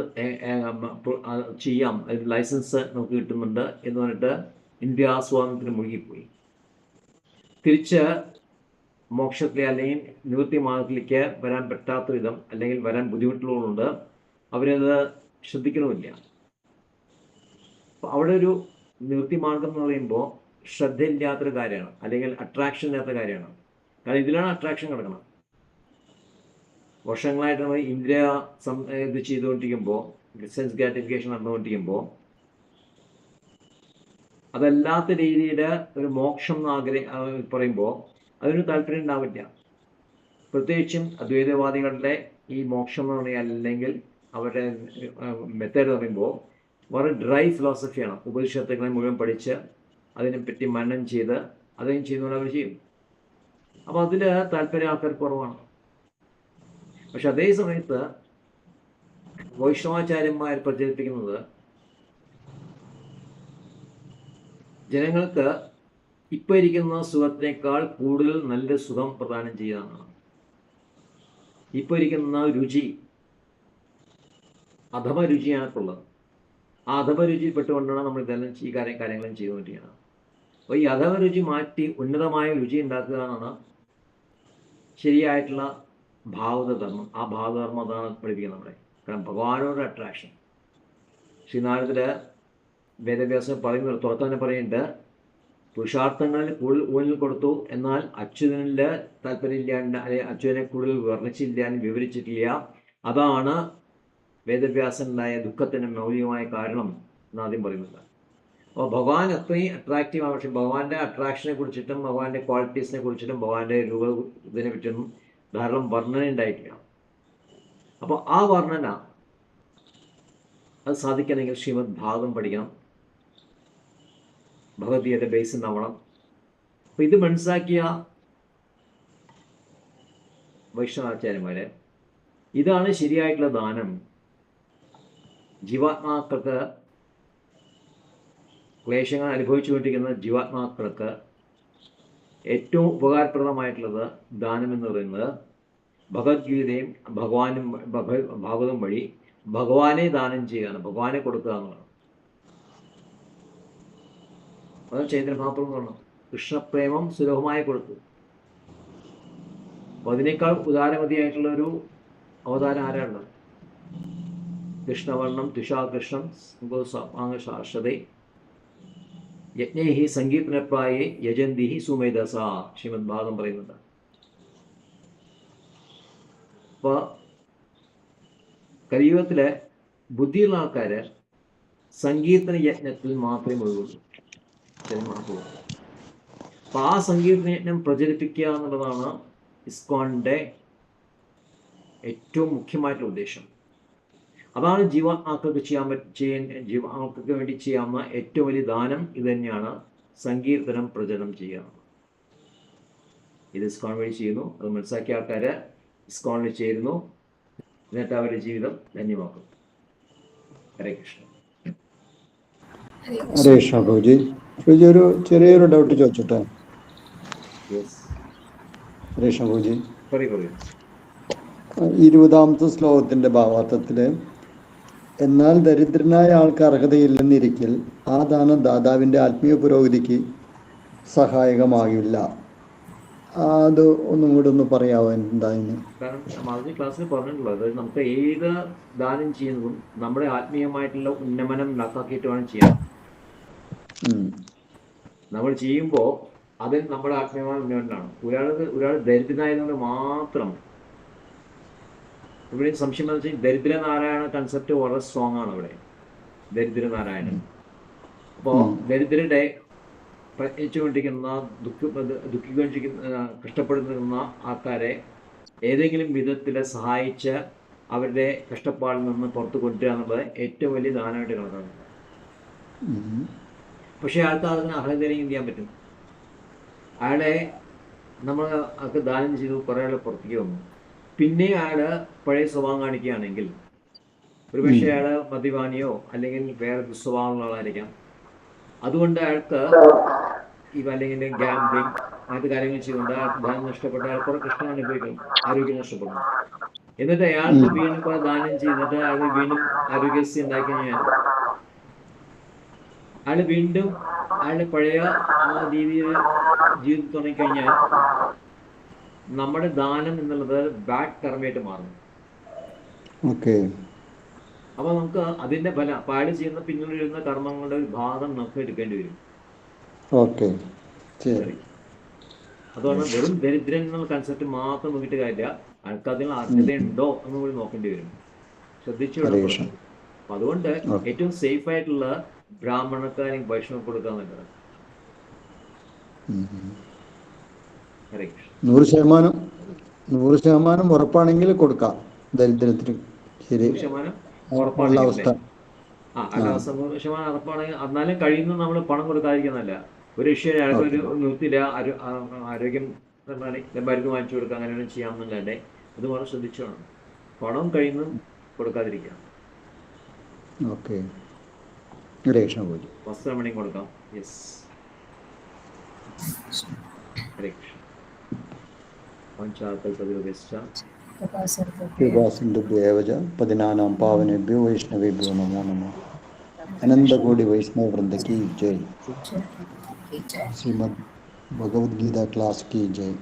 ചെയ്യാം, അതിന് ലൈസൻസ് നമുക്ക് കിട്ടുന്നുണ്ട് എന്ന് പറഞ്ഞിട്ട് ഇന്ത്യ സ്വാതന്ത്ര്യത്തിന് മുഴുകിപ്പോയി. തിരിച്ച് മോക്ഷത്തിലെ അല്ലെങ്കിൽ നിവൃത്തി മാർഗത്തിലേക്ക് വരാൻ പറ്റാത്ത വിധം അല്ലെങ്കിൽ വരാൻ ബുദ്ധിമുട്ടുള്ളതുകൊണ്ട് അവരത് ശ്രദ്ധിക്കണമില്ല. അവിടെ ഒരു നിവൃത്തി മാർഗം എന്ന് പറയുമ്പോൾ ശ്രദ്ധയില്ലാത്തൊരു കാര്യമാണ്, അല്ലെങ്കിൽ അട്രാക്ഷൻ ഇല്ലാത്ത കാര്യമാണ്. കാരണം ഇതിലാണ് അട്രാക്ഷൻ കിടക്കണം. വർഷങ്ങളായിട്ട് നമ്മൾ ഇന്ദ്രിയ ഇത് ചെയ്തുകൊണ്ടിരിക്കുമ്പോൾ, സെൻസ് ഗ്രാറ്റിഫിക്കേഷൻ നടന്നുകൊണ്ടിരിക്കുമ്പോൾ അതല്ലാത്ത രീതിയിൽ ഒരു മോക്ഷം എന്ന് പറയുമ്പോൾ അതിനൊരു താല്പര്യം ഉണ്ടാവില്ല. പ്രത്യേകിച്ചും അദ്വൈതവാദികളുടെ ഈ മോക്ഷം എന്ന് പറഞ്ഞാൽ അല്ലെങ്കിൽ അവരുടെ മെത്തേഡ് എന്ന് പറയുമ്പോൾ വളരെ ഡ്രൈ ഫിലോസഫിയാണ്. ഉപനിഷത്തുകളെ മുഴുവൻ പഠിച്ച് അതിനെപ്പറ്റി മനനം ചെയ്ത് അதையும் ചെയ്യുന്നവർ അവർ ചെയ്യും. അപ്പോൾ അതിൽ താല്പര്യം ആൾക്കാർ കുറവാണ്. പക്ഷെ അതേ സമയത്ത് വൈഷ്ണവാചാര്യന്മാർ പ്രചരിപ്പിക്കുന്നത് ജനങ്ങൾക്ക് ഇപ്പോൾ ഇരിക്കുന്ന സുഖത്തിനേക്കാൾ കൂടുതൽ നല്ല സുഖം പ്രദാനം ചെയ്യുന്നതാണ്. ഇപ്പോൾ ഇരിക്കുന്ന രുചി അധമ രുചിയാണ് ഇപ്പോൾ ഉള്ളത്. ആ അധമ രുചിപ്പെട്ടുകൊണ്ടാണ് നമ്മൾ ഇതെല്ലാം ഈ കാര്യങ്ങളും ചെയ്തുകൊണ്ടിരിക്കുന്നത്. അപ്പോൾ ഈ അധമ രുചി മാറ്റി ഉന്നതമായ രുചി ഉണ്ടാക്കുക എന്നാണ് ശരിയായിട്ടുള്ള ഭാവധർമ്മം. ആ ഭാവധർമ്മം അതാണ് പഠിപ്പിക്കുന്നത് നമ്മളെ. കാരണം ഭഗവാനോട് അട്രാക്ഷൻ. ശ്രീനാരായണത്തിൽ വേദവ്യാസം പറയുന്നത് തുറത്ത് തന്നെ പറയുന്നുണ്ട്, പുരുഷാർത്ഥങ്ങളിൽ കൂടുതൽ ഊന്നൽ കൊടുത്തു, എന്നാൽ അച്യുതനിൽ താല്പര്യമില്ലാണ്ട് അല്ലെങ്കിൽ അച്യുതനെ കൂടുതൽ വർണ്ണിച്ചില്ല, വിവരിച്ചിട്ടില്ല. അതാണ് വേദവ്യാസനുണ്ടായ ദുഃഖത്തിന് മൗലികമായ കാരണം എന്നാദ്യം പറയുന്നത്. അപ്പോൾ ഭഗവാൻ അത്രയും അട്രാക്റ്റീവാണ്. പക്ഷെ ഭഗവാന്റെ അട്രാക്ഷനെ കുറിച്ചിട്ടും ഭഗവാന്റെ ക്വാളിറ്റീസിനെ കുറിച്ചിട്ടും ഭഗവാന്റെ രൂപ ഇതിനെ പറ്റിയൊന്നും ധാരാളം വർണ്ണന ഉണ്ടായിട്ടില്ല. അപ്പോൾ ആ വർണ്ണന അത് സാധിക്കണമെങ്കിൽ ശ്രീമദ് ഭാഗവതം പഠിക്കണം, ഭഗവത്ഗീതയുടെ ബേസ് ഉണ്ടാവണം. അപ്പോൾ ഇത് മനസ്സിലാക്കിയ വൈഷ്ണവാചാര്യന്മാര് ഇതാണ് ശരിയായിട്ടുള്ള ദാനം. ജീവാത്മാക്കൾക്ക് ക്ലേശങ്ങൾ അനുഭവിച്ചുകൊണ്ടിരിക്കുന്ന ജീവാത്മാക്കൾക്ക് ഏറ്റവും ഉപകാരപ്രദമായിട്ടുള്ളത് ദാനം എന്ന് പറയുന്നത് ഭഗവത്ഗീതയും ഭാഗവതം വഴി ഭഗവാനെ ദാനം ചെയ്യുകയാണ്, ഭഗവാനെ കൊടുക്കുക എന്നുള്ളതാണ്. അത് ചൈതന്യ മഹാപ്രഭു പറഞ്ഞു, കൃഷ്ണപ്രേമം സുലഭമായി കൊടുത്തു. അപ്പോൾ അതിനേക്കാൾ ഉദാരമതിയായിട്ടുള്ള ഒരു അവതാരം ആരാണ്? കൃഷ്ണവർണം തുഷാകൃഷ്ണം ശാശ്വതേ യജ്ഞൈഹി സങ്കീർത്തനപ്രായേ യജന്തിഹി സുമേധസ. ശ്രീമദ് ഭാഗം പറയുന്നുണ്ട്. അപ്പോൾ കലിയുഗത്തിലെ ബുദ്ധിയുള്ള ആൾക്കാര് സങ്കീർത്തന യജ്ഞത്തിൽ മാത്രമേ മുഴുകുള്ളൂ. അപ്പൊ ആ സങ്കീർത്തന യജ്ഞം പ്രചരിപ്പിക്കുക എന്നുള്ളതാണ് ഇസ്കോണിന്റെ ഏറ്റവും മുഖ്യമായിട്ടുള്ള ഉദ്ദേശം. അതാണ് ജീവാത്മാക്കൾക്ക് ജീവാത്മാക്കൾക്ക് വേണ്ടി ചെയ്യാവുന്ന ഏറ്റവും വലിയ ദാനം. ഇത് തന്നെയാണ് സങ്കീർത്തനം പ്രചരണം ചെയ്യുക. ഇത് ഇസ്കോൺ വഴി ചെയ്യുന്നു. അത് മനസ്സിലാക്കിയ ആൾക്കാർ ഇസ്കോണിൽ ചേരുന്നു, എന്നിട്ട് അവരുടെ ജീവിതം ധന്യമാക്കും. ഹരേ കൃഷ്ണ. ഹരേ കൃഷ്ണ പ്രഭുജി. പ്രഭുജി, ഒരു ചെറിയൊരു ഡൗട്ട് ചോദിച്ചോട്ടെ? യെസ്. രേഷ്ണഭൂജി പറയൂ. 20ാമത്തെ ശ്ലോകത്തിന്റെ ഭാവാർത്ഥത്തില് എന്നാൽ ദരിദ്രനായ ആൾക്ക് അർഹതയില്ലെന്നിരിക്കൽ ആ ദാനം ദാതാവിന്റെ ആത്മീയ പുരോഗതിക്ക് സഹായകമാകില്ല. അത് ഒന്നും കൂടെ ഒന്ന് പറയാമോ എന്താന്ന്? കാരണം മാതാജി ക്ലാസ്സിൽ പറഞ്ഞിട്ടുള്ളത്, അതായത് നമുക്ക് ഏത് ദാനം ചെയ്യുന്നതും നമ്മുടെ ആത്മീയമായിട്ടുള്ള ഉന്നമനം ഉണ്ടാക്കിയിട്ട് വേണം ചെയ്യാൻ. നമ്മൾ ചെയ്യുമ്പോൾ അത് നമ്മുടെ ആത്മീയമായ ഉന്നമനമാണ്. ഒരാൾ ദരിദ്രനായതുകൊണ്ട് മാത്രം ഇവിടെ സംശയം എന്ന് വെച്ചാൽ ദരിദ്രനാരായണ കൺസെപ്റ്റ് വളരെ സ്ട്രോങ് ആണ് ഇവിടെ. ദരിദ്രനാരായണൻ അപ്പോൾ ദരിദ്രരുടെ പ്രയത്നിച്ചുകൊണ്ടിരിക്കുന്ന ദുഃഖിക്കൊണ്ടിരിക്കുന്ന കഷ്ടപ്പെടുന്ന ആൾക്കാരെ ഏതെങ്കിലും വിധത്തിൽ സഹായിച്ച് അവരുടെ കഷ്ടപ്പാടിൽ നിന്ന് പുറത്ത് കൊണ്ടുവരിക എന്നുള്ളത് ഏറ്റവും വലിയ ദാനമായിട്ട് കണക്കാണ്. പക്ഷേ അയാൾക്ക് അതിന് അർഹതയിലേക്ക് ചെയ്യാൻ പറ്റും. അയാളെ നമ്മൾ ആൾക്ക് ദാനം ചെയ്തു കുറേ ആൾ പുറത്തേക്ക് വന്നു, പിന്നെ അയാൾ പഴയ സ്വഭാവം കാണിക്കുകയാണെങ്കിൽ ഒരുപക്ഷെ അയാൾ മദ്യപാനിയോ അല്ലെങ്കിൽ വേറെ ദുസ്വഭാവമുള്ള ആളായിരിക്കാം. അതുകൊണ്ട് അയാൾക്ക് അല്ലെങ്കിൽ ഗാംബ്ലിങ് അങ്ങനത്തെ കാര്യങ്ങൾ ചെയ്തുകൊണ്ട് അയാൾക്ക് ദാനം നഷ്ടപ്പെട്ട് അയാൾ കുറെ കഷ്ടം അനുഭവിക്കും, ആരോഗ്യം നഷ്ടപ്പെടുന്നു. എന്നിട്ട് അയാൾക്ക് വീണ്ടും കുറെ ദാനം ചെയ്തിട്ട് അയാൾ വീണ്ടും ആരോഗ്യസ്ഥ ഉണ്ടാക്കി കഴിഞ്ഞാൽ അയാൾ വീണ്ടും അയാളുടെ പഴയ രീതിയിൽ ജീവിതം തുടങ്ങിക്കഴിഞ്ഞാൽ നമ്മുടെ ദാനം എന്നുള്ളത് ബാഡ് കർമ്മയായിട്ട് മാറുന്നു. അപ്പൊ നമുക്ക് അതിന്റെ ഫലം അയാൾ ചെയ്യുന്ന പിന്നീട് വരുന്ന കർമ്മങ്ങളുടെ ഒരു ഭാഗം നമുക്ക് എടുക്കേണ്ടി വരും. അതുകൊണ്ട് വെറും ദരിദ്രൻ എന്നുള്ള കൺസെപ്റ്റ് മാത്രം നോക്കിയിട്ട് കാര്യമില്ല, അയാൾക്ക് അതിന് അർഹതയുണ്ടോ എന്ന് കൂടി നോക്കേണ്ടി വരും. ശ്രദ്ധിച്ചു വേണം. അപ്പൊ അതുകൊണ്ട് ഏറ്റവും സേഫ് ആയിട്ടുള്ള ബ്രാഹ്മണക്കാരെയും വൈഷ്ണവ കൊടുക്കാൻ നല്ലത്. 100% ഉറപ്പാണെങ്കിൽ കൊടുക്കാം ദരിദ്രത്തിന്. ശരി, 100% ഉറപ്പാണെങ്കിൽ എന്നാലും കഴിയുന്ന നമ്മൾ പണം കൊടുക്കാതിരിക്കുന്നല്ല. ഒരു വിഷയം അയാൾക്ക് ഒരു നിർത്തില്ല, ആരോഗ്യം മരുന്ന് വാങ്ങിച്ചു കൊടുക്കുക, അങ്ങനെ ചെയ്യാമെന്നല്ലാണ്ട് അത് വളരെ ശ്രദ്ധിച്ചു വേണം. പണം കഴിയുന്നു കൊടുക്കാതിരിക്കുക. വസ്ത്രം വേണമെങ്കിൽ കൊടുക്കാം. യെസ്, ഹരേ കൃഷ്ണ. പതിനാനാം പാവനേഭ്യോ വൈഷ്ണവേഭ്യോ നമോ നമഃ. അനന്തകോടി വൈഷ്ണവ വൃന്ദ കി ജയ്. ശ്രീമദ് ഭഗവത്ഗീത ക്ലാസ് की जय.